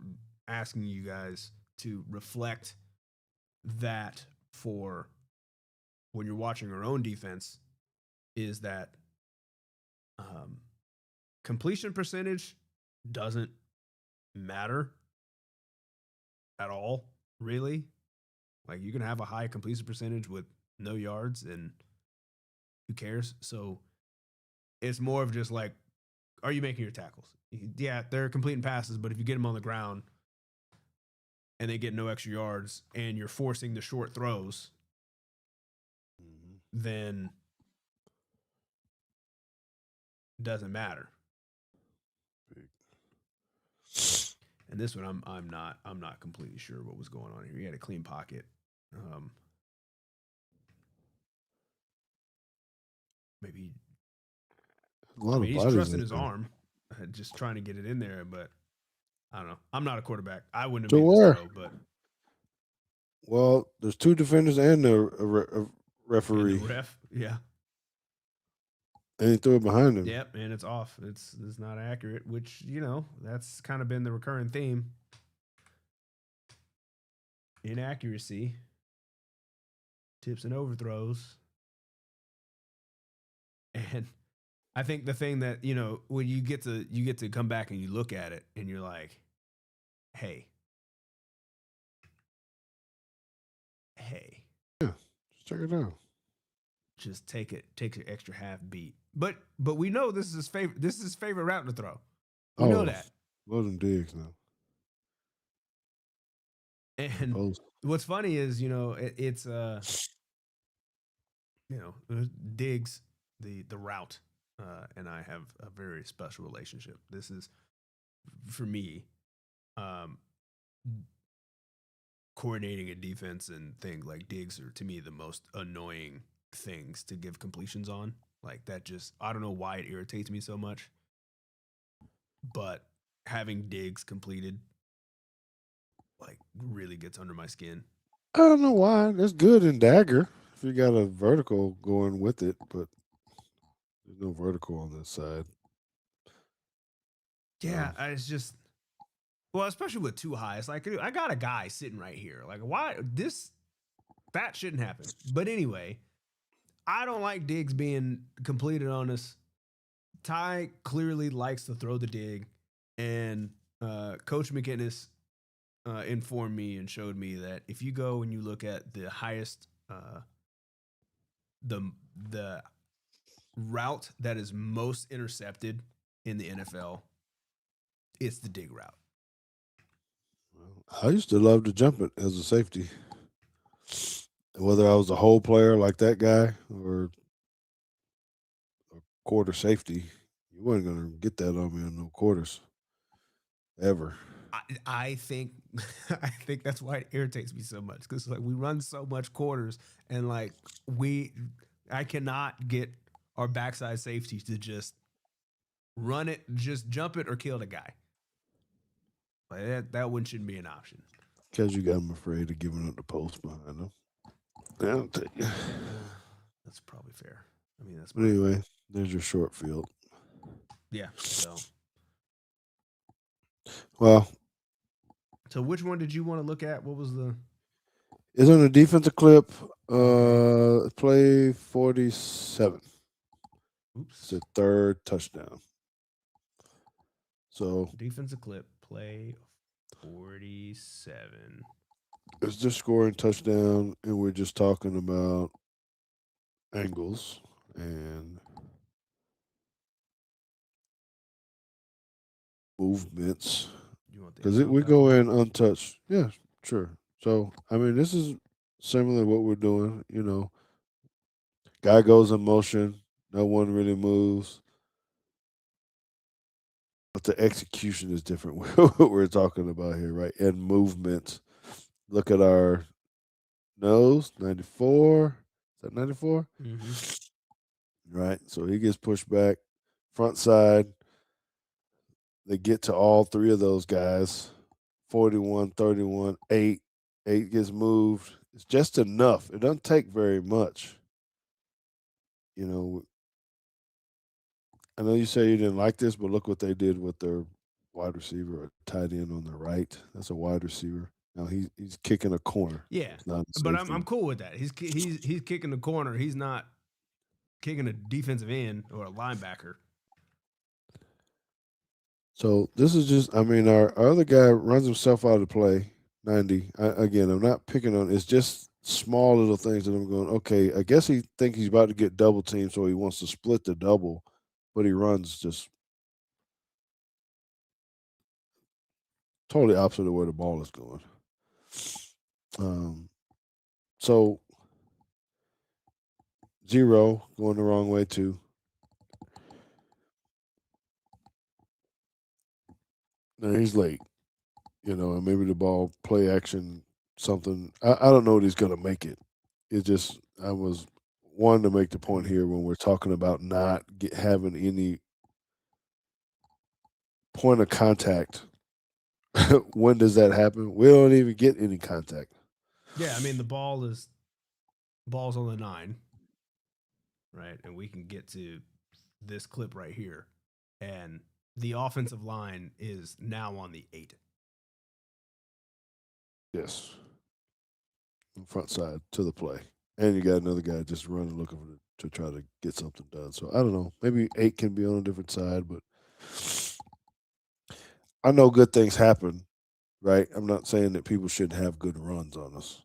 asking you guys to reflect that for when you're watching your own defense is that completion percentage doesn't matter at all, really. Like you can have a high completion percentage with no yards and who cares? So it's more of just like, are you making your tackles? Yeah, they're completing passes, but if you get them on the ground, and they get no extra yards, and you're forcing the short throws, then it doesn't matter. And this one, I'm not completely sure what was going on here. He had a clean pocket. Maybe A lot of he's bodies trusting out his there. arm, just trying to get it in there. But I don't know. I'm not a quarterback. I wouldn't To have made this where? throw, but Well, there's 2 defenders and a and the referee, ref, yeah, and he threw it behind him. yep, and it's off. It's not accurate, which that's kind of been the recurring theme. Inaccuracy, tips and overthrows, and I think the thing that when you get to come back and you look at it and you're like, hey, Yeah, just check it out. just take an extra half beat. But we know this is his favorite. This is his favorite route to throw. We know that. Load them digs now. And what's funny is it's Diggs the route, and I have a very special relationship. This is for me, coordinating a defense and things like Diggs are to me the most annoying things to give completions on. Like that just I don't know why it irritates me so much. But having Diggs completed like really gets under my skin. I don't know why. That's good in dagger if you got a vertical going with it, but there's no vertical on this side. Yeah, it's just especially with too high. It's like dude, I got a guy sitting right here. Like why that shouldn't happen. But anyway, I don't like Diggs being completed on us. Ty clearly likes to throw the dig, and Coach McInnes informed me and showed me that if you go and you look at the highest, the route that is most intercepted in the NFL, it's the dig route. I used to love to jump it as a safety. Whether I was a whole player like that guy or a quarter safety, you weren't going to get that on me on no quarters ever. I think I think that's why it irritates me so much because like we run so much quarters and like I cannot get our backside safeties to just run it, just jump it or kill the guy. Like that one shouldn't be an option. Because you got him afraid of giving up the post behind him. Yeah, I'll take you. That's probably fair. I mean, that's But anyway, there's your short field. yeah. Well, so which one did you want to look at? What was the? It's on a defensive clip. Okay. Play 47. Oops. It's a third touchdown. So defensive clip, play 47. It's just scoring touchdown, and we're just talking about angles and movements. You want the Because info? we go in untouched. Yeah, sure. So, I mean, this is similar to what we're doing. Guy goes in motion. No one really moves. But the execution is different. What we're talking about here, right? And movement. Look at our nose, 94. Is that 94? Mm-hmm. Right. So he gets pushed back, front side. They get to all 3 of those guys. 41, 31, 8. 8 gets moved. It's just enough. It doesn't take very much. I know you say you didn't like this, but look what they did with their wide receiver or tight end on the right. That's a wide receiver. Now he's kicking a corner. Yeah, not but I'm cool with that. He's kicking the corner. He's not kicking a defensive end or a linebacker. So this is just, I mean, our other guy runs himself out of play, 90. Again, I'm not picking on, it's just small little things that I'm going, okay, I guess he thinks he's about to get double teamed, so he wants to split the double, but he runs just totally opposite of where the ball is going. Um, so zero going the wrong way too. Now he's late, and maybe the ball play action something. I don't know that he's gonna make it. It just I was wanting to make the point Mhm. here when we're talking about not having any point of contact. When does that happen? We don't even get any contact. Yeah, I mean ball's on the 9, right? And we can get to this clip right here. And the offensive line is now on the 8. Yes, front side to the play, and you got another guy just running looking to try to get something done. So I don't know. Maybe 8 can be on a different side, but I know good things happen, right? I'm not saying that people shouldn't have good runs on us,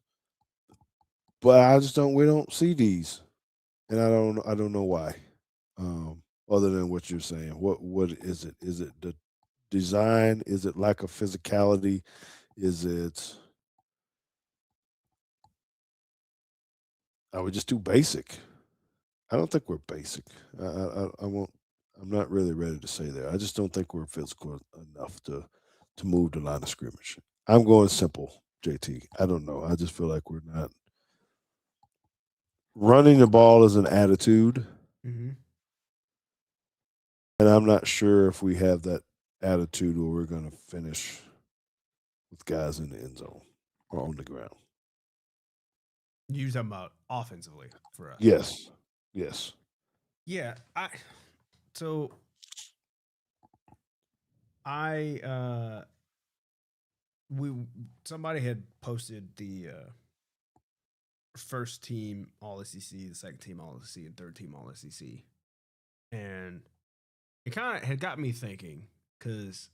but I just don't. We don't see these, and I don't know why. Other than what you're saying, what is it? Is it the design? Is it lack of physicality? Is it are we just too basic? I don't think we're basic. I won't. I'm not really ready to say that. I just don't think we're physical enough to move the line of scrimmage. I'm going simple, JT. I don't know. I just feel like we're not running the ball as an attitude, Mm-hmm. and I'm not sure if we have that attitude where we're going to finish with guys in the end zone or on the ground. You're talking about offensively for us. Yes, yes. Yeah, so I we somebody had posted the first team all SEC, the second team all SEC, and third team all SEC, and it kind of had got me thinking because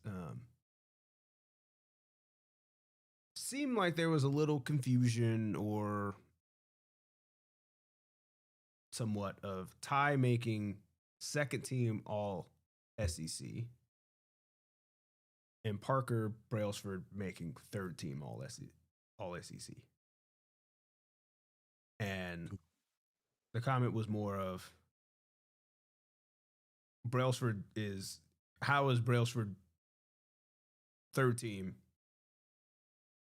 seemed like there was a little confusion or somewhat of Ty making second team all SEC and Parker Brailsford making third team all SEC. And the comment was more of Brailsford is how is Brailsford third team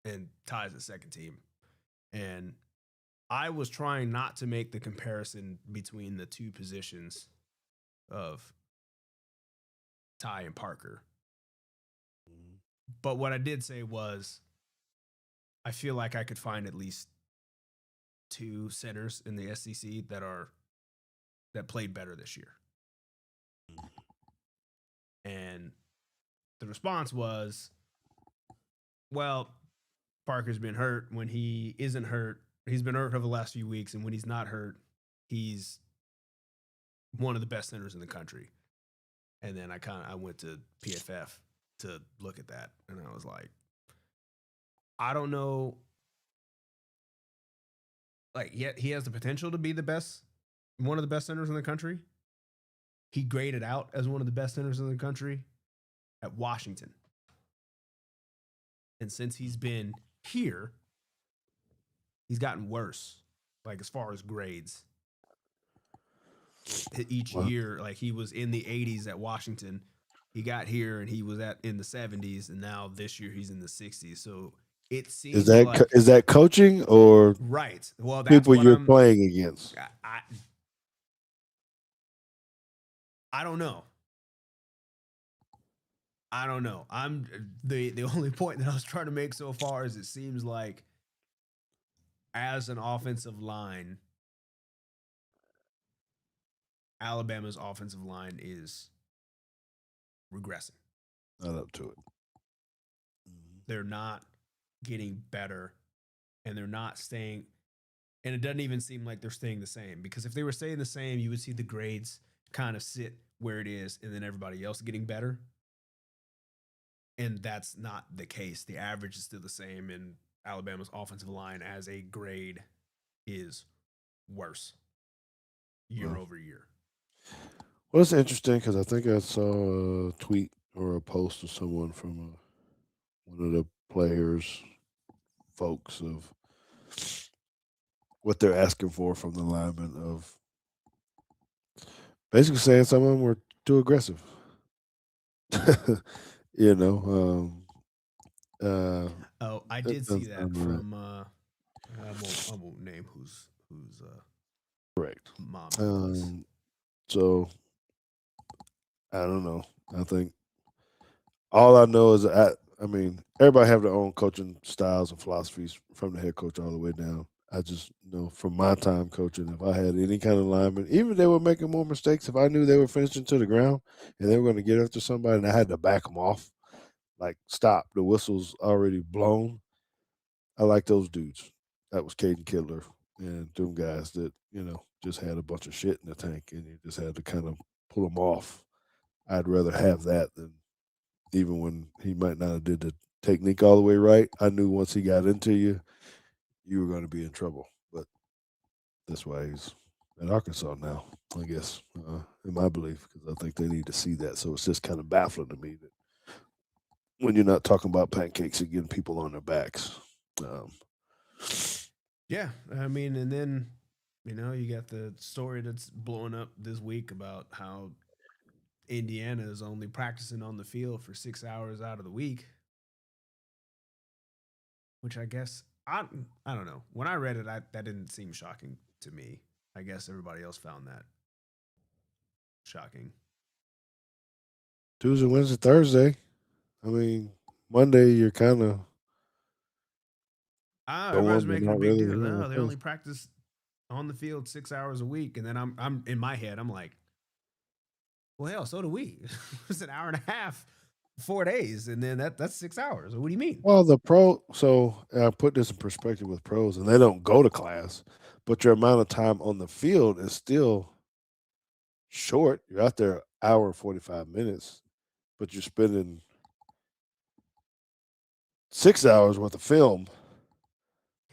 and Ty's the second team? And I was trying not to make the comparison between the two positions of Ty and Parker. But what I did say was I feel like I could find at least two centers in the SEC that played better this year. And the response was, well, Parker's been hurt. When he isn't hurt, he's been hurt over the last few weeks, and when he's not hurt, he's one of the best centers in the country. And then I went to PFF to look at that, and I was like, I don't know. Like, yet he has the potential to be the best, one of the best centers in the country. He graded out as one of the best centers in the country at Washington. And since he's been here, he's gotten worse, like as far as grades. Each Well, year, like he was in the 80s at Washington. He got here and he was at in the 70s, and now this year he's in the 60s. So it is seems that like is that coaching or right. Well, that's people what you're playing against? I don't know. I don't know. I'm the only point that I was trying to make so far is it seems like as an offensive line, Alabama's offensive line is regressing. Not up to it. Mhm. They're not getting better and they're not staying and it doesn't even seem like they're staying the same because if they were staying the same, you would see the grades kind of sit where it is and then everybody else getting better. And that's not the case. The average is still the same and Alabama's offensive line as a grade is worse year Well, over year. well, it's interesting because I think I saw a tweet or a post of someone from one of the players folks of what they're asking for from the linemen of basically saying some of them were too aggressive. you know, Oh, I that did see doesn't that sound right. from I won't name whose Correct. mom it was. Um, so I don't know. I think all I know is I mean, everybody have their own coaching styles and philosophies from the head coach all the way down. I just know from my time coaching, if I had any kind of lineman, even if they were making more mistakes, if I knew they were finishing to the ground and they were going to get after somebody and I had to back them off, like stop, the whistle's already blown. I like those dudes. That was Caden Kidler and them guys that, just had a bunch of shit in the tank and you just had to kind of pull them off. I'd rather have that than even when he might not have did the technique all the way right. I knew once he got into you, you were going to be in trouble. But that's why he's at Arkansas now, I guess, in my belief, because I think they need to see that. So it's just kind of baffling to me that when you're not talking about pancakes and getting people on their backs. Um, Yeah, I mean, and then you got the story that's blowing up this week about how Indiana is only practicing on the field for 6 hours out of the week, which I guess I don't know. When I read it, that didn't seem shocking to me. I guess everybody else found that shocking. Tuesday, Wednesday, Thursday. I mean, Monday you're kind of Ah, everybody's going, but making a not big really. deal. No, they only practice on the field 6 hours a week, and then I'm in my head, I'm like, well, hell, so do we. It's an hour and a half, 4 days, and then that's 6 hours. What do you mean? Well, so I put this in perspective with pros, and they don't go to class, but your amount of time on the field is still short. You're out there hour and 45 minutes, but you're spending 6 hours worth of film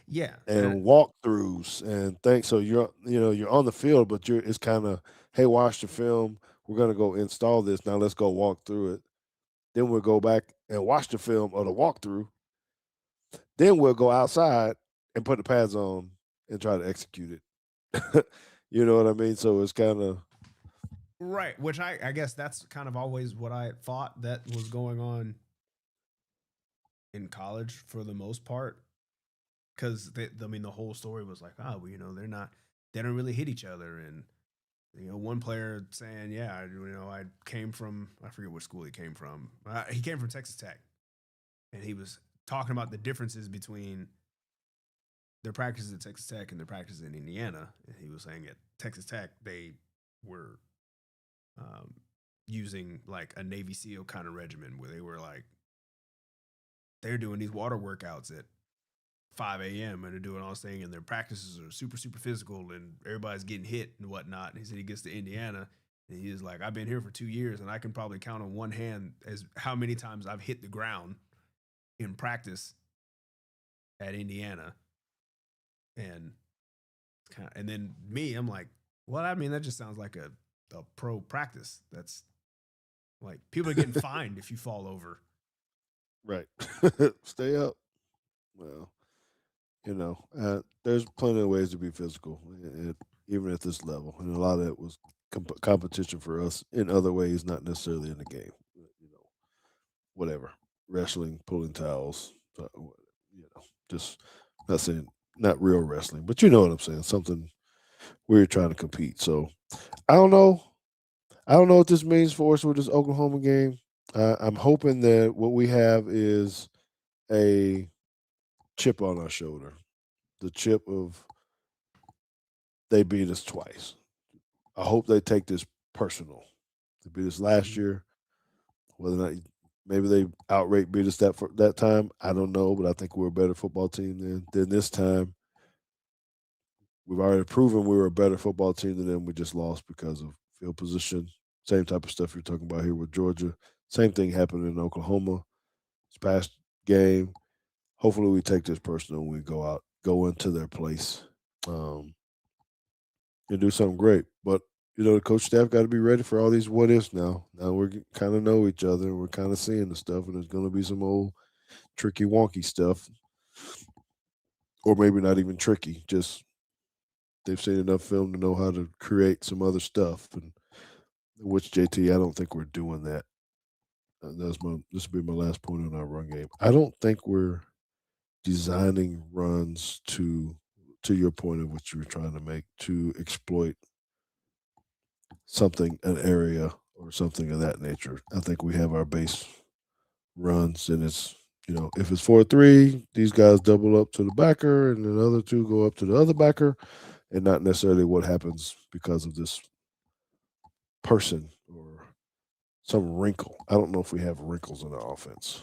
Yeah, and walkthroughs and things. So you're on the field, but it's kind of, hey, watch the film. We're gonna go install this now. Let's go walk through it. Then we'll go back and watch the film or the walkthrough. Then we'll go outside and put the pads on and try to execute it. You know what I mean? So it's kind of right. Which I guess that's kind of always what I thought that was going on in college for the most part. Because I mean, the whole story was like, oh, well, they don't really hit each other, and one player saying, yeah, I came from, I forget what school he came from. He came from Texas Tech, and he was talking about the differences between their practices at Texas Tech and their practices in Indiana. And he was saying at Texas Tech they were um, using like a Navy SEAL kind of regimen where they were like they're doing these water workouts at 5 a.m. and they're doing all this thing, and their practices are super super physical, and everybody's getting hit and whatnot. And he said he gets to Indiana. And he's like, I've been here for 2 years, and I can probably count on one hand as how many times I've hit the ground in practice at Indiana. And and then me, I'm like, well, I mean, that just sounds like a pro practice. That's like people are getting fined if you fall over. right. Stay up. Well, there's plenty of ways to be physical, even at this level, and a lot of it was competition for us in other ways, not necessarily in the game. Whatever, wrestling, pulling towels, just not saying not real wrestling, but you know what I'm saying. Something where you're trying to compete. So I don't know. I don't know what this means for us with this Oklahoma game. I'm hoping that what we have is a chip on our shoulder, the chip of they beat us twice. I hope they take this personal. They beat us last Mm-hmm. year. Whether or not maybe they outright beat us that time, I don't know. But I think we're a better football team than this time. We've already proven we were a better football team than them. We just lost because of field position. Same type of stuff you're talking about here with Georgia. Same thing happened in Oklahoma. This past game. Hopefully, we take this personal when we go into their place, um, and do something great. But the coach staff got to be ready for all these what ifs now. Now we're kind of know each other. We're kind of seeing the stuff, and there's going to be some old tricky wonky stuff. or maybe not even tricky. Just they've seen enough film to know how to create some other stuff. And which JT, I don't think we're doing that. This will be my last point on our run game. I don't think we're designing runs to your point of what you were trying to make to exploit something, an area or something of that nature. I think we have our base runs, and it's if it's 4-3, these guys double up to the backer, and the other two go up to the other backer, and not necessarily what happens because of this person or some wrinkle. I don't know if we have wrinkles in our offense.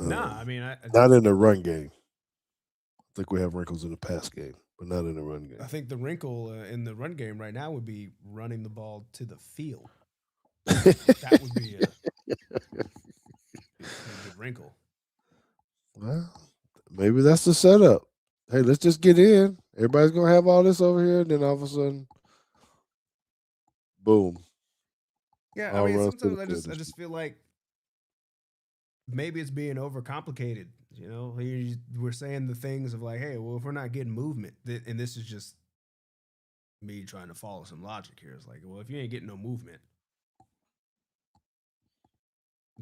Nah, I Um, mean, Not in the run game. I think we have wrinkles in the pass game, but not in the run I game. think the wrinkle in the run game right now would be running the ball to the field. That would be a good wrinkle. Well, maybe that's the setup. Hey, let's just get in. Everybody's gonna have all this over here, and then all of a sudden, boom, Yeah, I all mean, runs to sometimes the field. I just feel like maybe it's being overcomplicated. We're saying the things of like, hey, well, if we're not getting movement, and this is just me trying to follow some logic here. It's like, well, if you ain't getting no movement,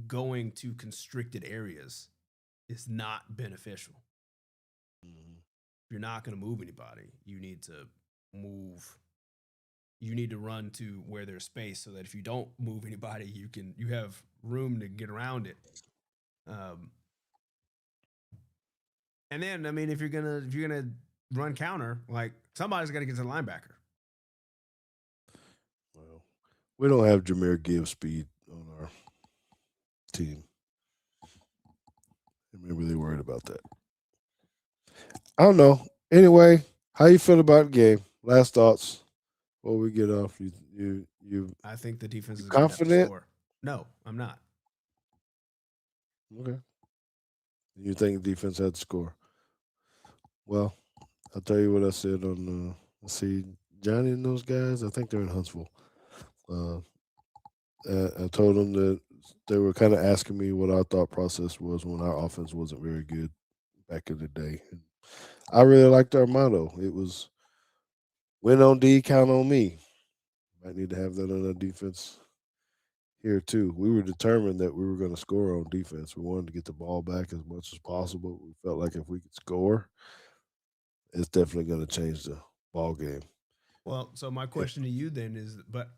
going to constricted areas is not beneficial. Mhm. If you're not going to move anybody, you need to move. You need to run to where there's space so that if you don't move anybody, you have room to get around it. Um, and then, I mean, if you're gonna run counter, like somebody's got to get to the linebacker. Well, we don't have Jameer Gibbs speed on our team. And maybe they're worried about that. I don't know. Anyway, how you feel about the game? Last thoughts before we get off. I think the defense You is gonna have to confident? score. No, I'm not. Okay. You think defense had to score? Well, I'll tell you what I said on. Let's see, Johnny and those guys. I think they're in Huntsville. Uh, I told them that they were kind of asking me what our thought process was when our offense wasn't very good back in the day. And I really liked our motto. It was win on D, count on me. Might need to have that on our defense here too. We were determined that we were going to score on defense. We wanted to get the ball back as much as possible. We felt like if we could score, it's definitely going to change the ball game. Well, so my question to you then is, but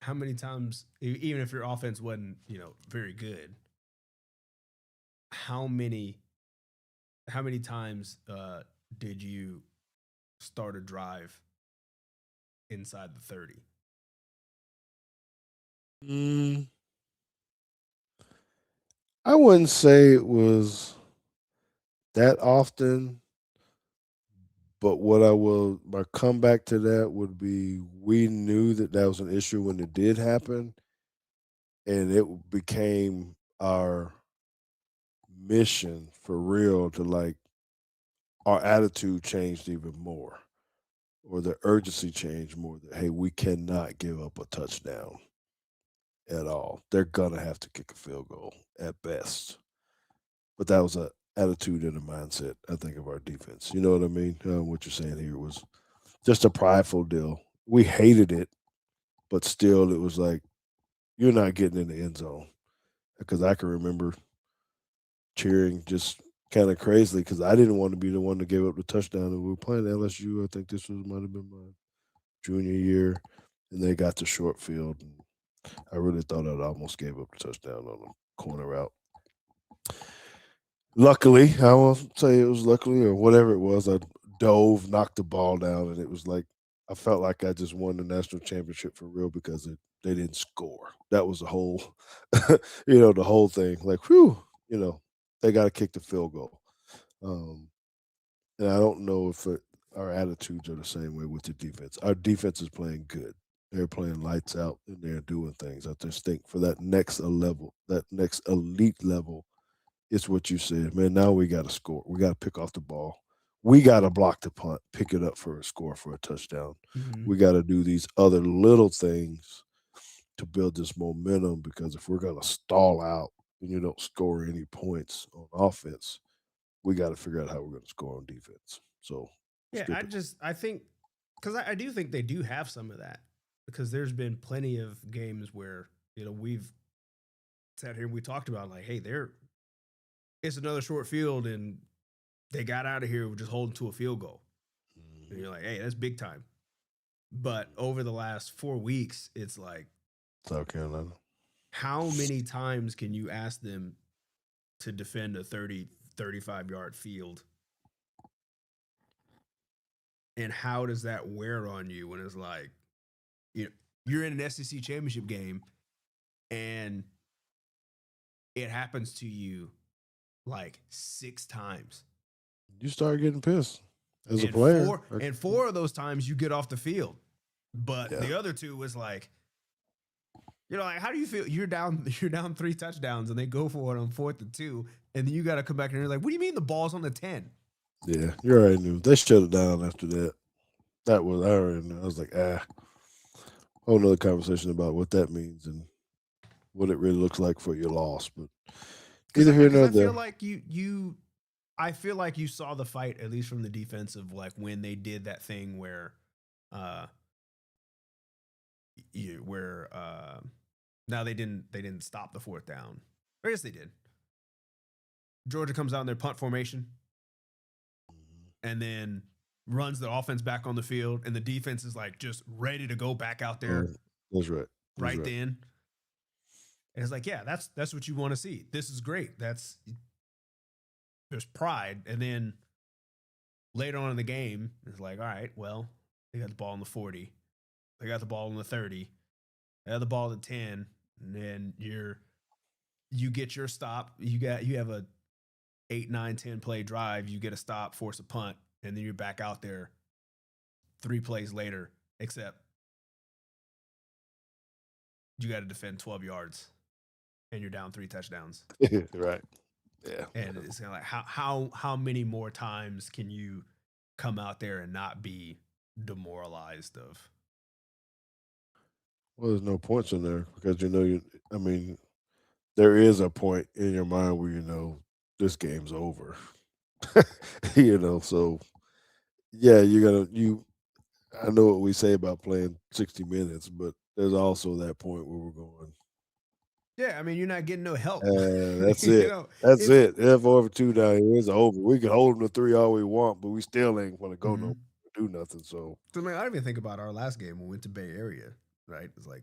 how many times, even if your offense wasn't, very good, how many how many times did you start a drive inside the 30? Mm, I wouldn't say it was that often, but what I will my comeback to that would be we knew that that was an issue when it did happen, and it became our mission for real to like our attitude changed even more, or the urgency changed more. That hey, we cannot give up a touchdown at all. They're gonna have to kick a field goal at best. But that was a attitude and a mindset, I think, of our defense. You know what I mean? What you're saying here was just a prideful deal. We hated it, but still, it was like you're not getting in the end zone because I can remember cheering just kind of crazily because I didn't want to be the one to give up the touchdown. And we were playing LSU. I think this was might have been my junior year, and they got to short field. And I really thought I almost gave up the touchdown on a corner route. Luckily, I won't say it was luckily or whatever it was. I dove, knocked the ball down, and it was like I felt like I just won the national championship for real because they didn't score. That was the whole, the whole thing. Like, whew, they got to kick the field goal. Um, and I don't know if our attitudes are the same way with the defense. Our defense is playing good. They're playing lights out and they're doing things. I just think for that next level, that next elite level, it's what you said, man. Now we got to score. We got to pick off the ball. We got to block the punt, pick it up for a score for a touchdown. Mm-hmm. We got to do these other little things to build this momentum because if we're going to stall out and you don't score any points on offense, we got to figure out how we're going to score on defense. So Yeah, skip it. I think because I do think they do have some of that because there's been plenty of games where we've sat here and we talked about like, hey, it's another short field and they got out of here with just holding to a field goal, and Mhm. you're like, hey, that's big time. But over the last 4 weeks, it's like, South Carolina. how many times can you ask them to defend a 35 yard field? And how does that wear on you when it's like, you know, you're in an SEC championship game and it happens to you like 6 times. You start getting pissed as a And player. four and four of those times you get off the field. But Yeah. the other two was like, like how do you feel? You're down, you're down 3 touchdowns and they go for it on 4th and 2. And then you gotta come back and you're like, what do you mean the ball's on the 10? Yeah. You already knew. They shut it down after that. That was, I already knew. I was like, whole nother conversation about what that means and what it really looks like for your loss. But Cause neither I here because nor I feel there. like I feel like you saw the fight at least from the defensive, like when they did that thing where uh where now they didn't stop the 4th down. I guess they did. Georgia comes out in their punt formation and then runs the offense back on the field, and the defense is like just ready to go back out there Oh, that's right. That's right right. then. And it's like, yeah, that's what you want to see. This is great. There's pride. And then later on in the game, it's like, all right, well, they got the ball in the 40, they got the ball in the 30, they got the ball at the 10, and then you get your stop. You have a 8, 9, 10 play drive. You get a stop, force a punt, and then you're back out there 3 plays later, except you got to defend 12 yards and you're down 3 touchdowns. Right. Yeah. And it's kind of like how many more times can you come out there and not be demoralized of? Well, there's no points in there because I mean, there is a point in your mind where this game's over. So yeah, you I know what we say about playing 60 minutes, but there's also that point where we're going, Yeah, I mean you're not getting no help. that's you it. know, That's it's it. F over two down here. It's over. We can hold them to three all we want, but we still ain't want to go no mhm. do nothing. So So I mean, I don't even think about our last game when we went to Bay Area, right? It's like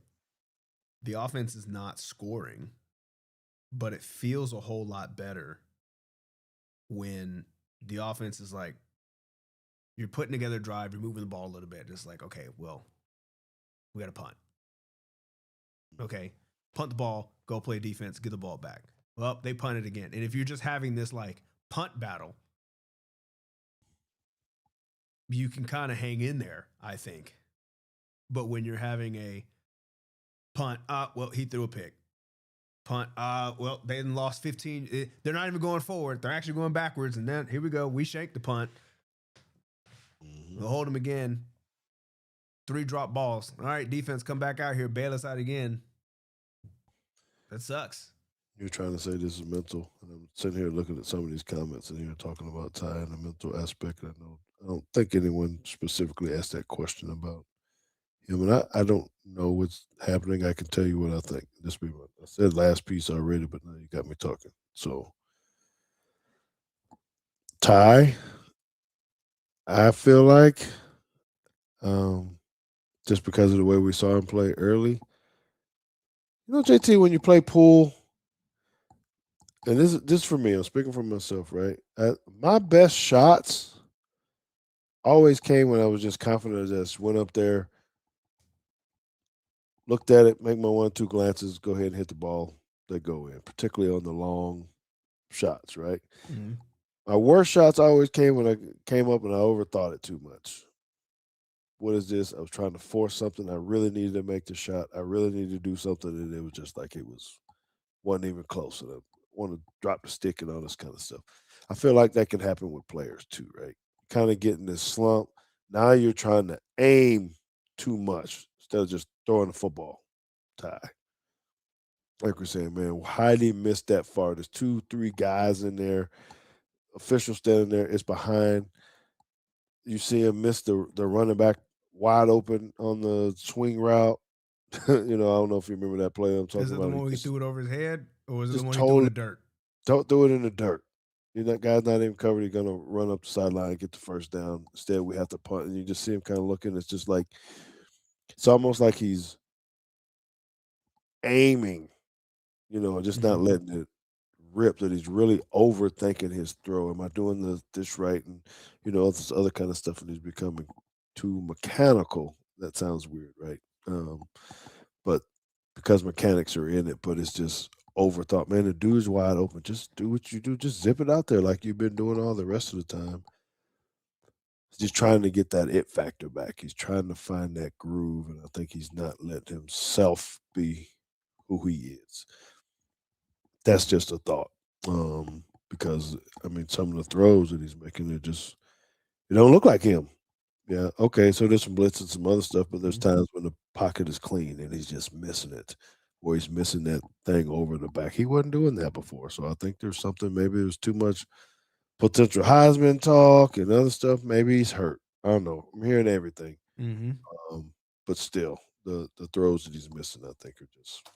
the offense is not scoring, but it feels a whole lot better when the offense is like you're putting together a drive, you're moving the ball a little bit. Just like, okay, well, we got to punt. Okay, punt the ball, go play defense, get the ball back. Well, they punted again. And if you're just having this like punt battle, you can kind of hang in there, I think. But when you're having a punt, well, he threw a pick. Punt, well, they lost 15. They're not even going forward. They're actually going backwards. And then here we go. We shake the punt. mhm. We'll hold them again. 3 drop balls. All right, defense, come back out here, bail us out again. That sucks. You're trying to say this is mental, and I'm sitting here looking at some of these comments and here talking about Ty and the mental aspect. And I don't think anyone specifically asked that question about him, and I don't know what's happening. I can tell you what I think. This be what I said last piece already, but now you got me talking. So Ty, I feel like um, just because of the way we saw him play early, JT, when you play pool, and this is for me. I'm speaking for myself, right? My best shots always came when I was just confident. I just went up there, looked at it, make my 1 2 glances, go ahead and hit the ball. They go in, particularly on the long shots, right? Mm-hmm. My worst shots always came when I came up and I overthought it too much. What is this? I was trying to force something. I really needed to make the shot. I really needed to do something, and it was just like wasn't even close. And I want to drop the stick and all this kind of stuff. I feel like that can happen with players too, right? Kind of getting this slump. Now you're trying to aim too much instead of just throwing the football. Tie. Like we're saying, man, how did he miss that far? There's 2, 3 guys in there. official standing there. It's behind. You see him miss the running back wide open on the swing route. I don't know if you remember that play I'm Is talking it the about. one where he threw it over his head, or was it the Just one he threw in totally the dirt? don't throw it in the dirt. That guy's not even covered. He's gonna run up the sideline and get the first down. Instead, we have to punt, and you just see him kind of looking. It's just like it's almost like he's aiming, just not Mm-hmm. letting it rip. That he's really overthinking his throw. Am I doing this right? And all this other kind of stuff, and he's becoming too mechanical. That sounds weird, right? But because mechanics are in it, but it's just overthought. Man, the dude's wide open. Just do what you do. Just zip it out there like you've been doing all the rest of the time. He's just trying to get that it factor back. He's trying to find that groove, and I think he's not letting himself be who he is. That's just a thought. Because I mean, some of the throws that he's making, it don't look like him. Yeah, okay. So there's some blitz and some other stuff, but there's Mm-hmm. times when the pocket is clean and he's just missing it, or he's missing that thing over the back. He wasn't doing that before, so I think there's something. Maybe there's too much potential Heisman talk and other stuff. Maybe he's hurt. I don't know. I'm hearing everything, Mm-hmm. but still, the throws that he's missing, I think, are just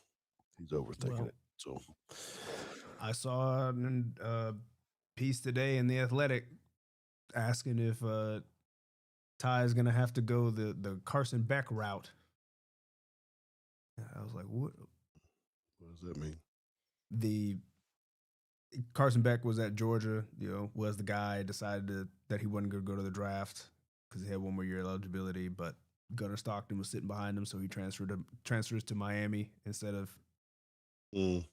he's overthinking Well, it. So, I saw a piece today in the Athletic asking if Ty is gonna have to go the Carson Beck route. I was like, what? what does that mean? The Carson Beck was at Georgia. Was the guy decided that he wasn't going to go to the draft because he had one more year eligibility, but Gunnar Stockton was sitting behind him, so he transfers to Miami instead of Mm.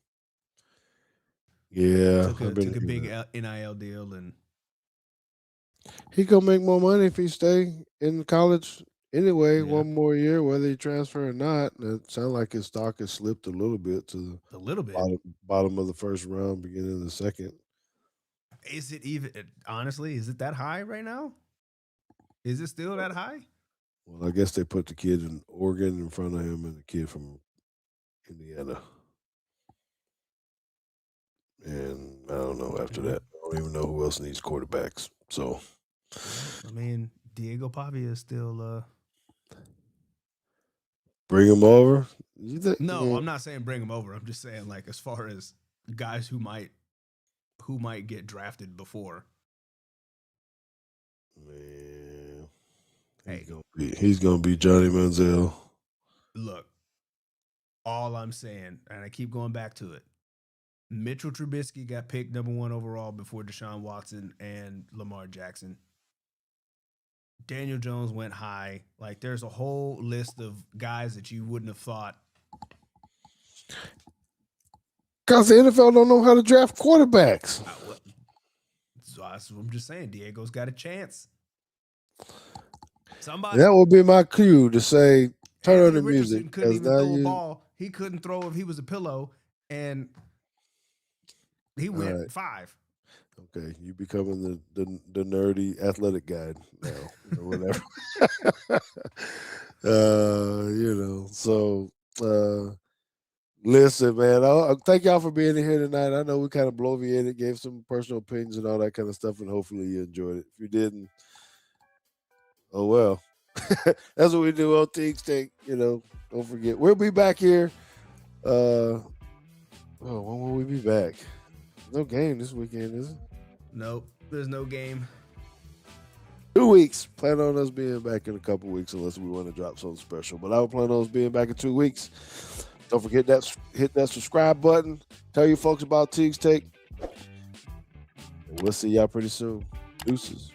Yeah, I've been took a hearing big that. NIL deal and He gonna make more money if he stay in college anyway. yeah, One more year, whether he transfer or not. It sounds like his stock has slipped a little bit to the a little bit. bottom of the first round, beginning of the second. Is it even honestly? Is it that high right now? Is it still that high? Well, I guess they put the kid in Oregon in front of him and the kid from Indiana. And I don't know after Okay. that. I don't even know who else needs quarterbacks. So Well, I mean, Diego Pavia is still. bring him over. You think? No, I'm not saying bring him over. I'm just saying like as far as guys who might get drafted before. Man, Hey, he's gonna be Johnny Manziel. look, all I'm saying, and I keep going back to it. Mitchell Trubisky got picked #1 overall before Deshaun Watson and Lamar Jackson. Daniel Jones went high. Like there's a whole list of guys that you wouldn't have thought. Because the NFL don't know how to draft quarterbacks. So I'm just saying, Diego's got a chance. And that would be my cue to say, turn on Anthony the music. Richardson couldn't Because even now throw a you, ball. He couldn't throw if he was a pillow, and he all went right. 5. Okay, you becoming the nerdy athletic guy now, or whatever. So listen, man. I thank y'all for being here tonight. I know we kind of bloviated, gave some personal opinions and all that kind of stuff, and hopefully you enjoyed it. If you didn't, oh well. That's what we do on Teague's Take. Don't forget. We'll be back here. When will we be back? No game this weekend, is it? Nope, there's no game. 2 weeks. Plan on us being back in a couple weeks, unless we want to drop something special. But I will plan on us being back in 2 weeks. Don't forget that hit that subscribe button. Tell your folks about Teague's Take. And we'll see y'all pretty soon. Deuces.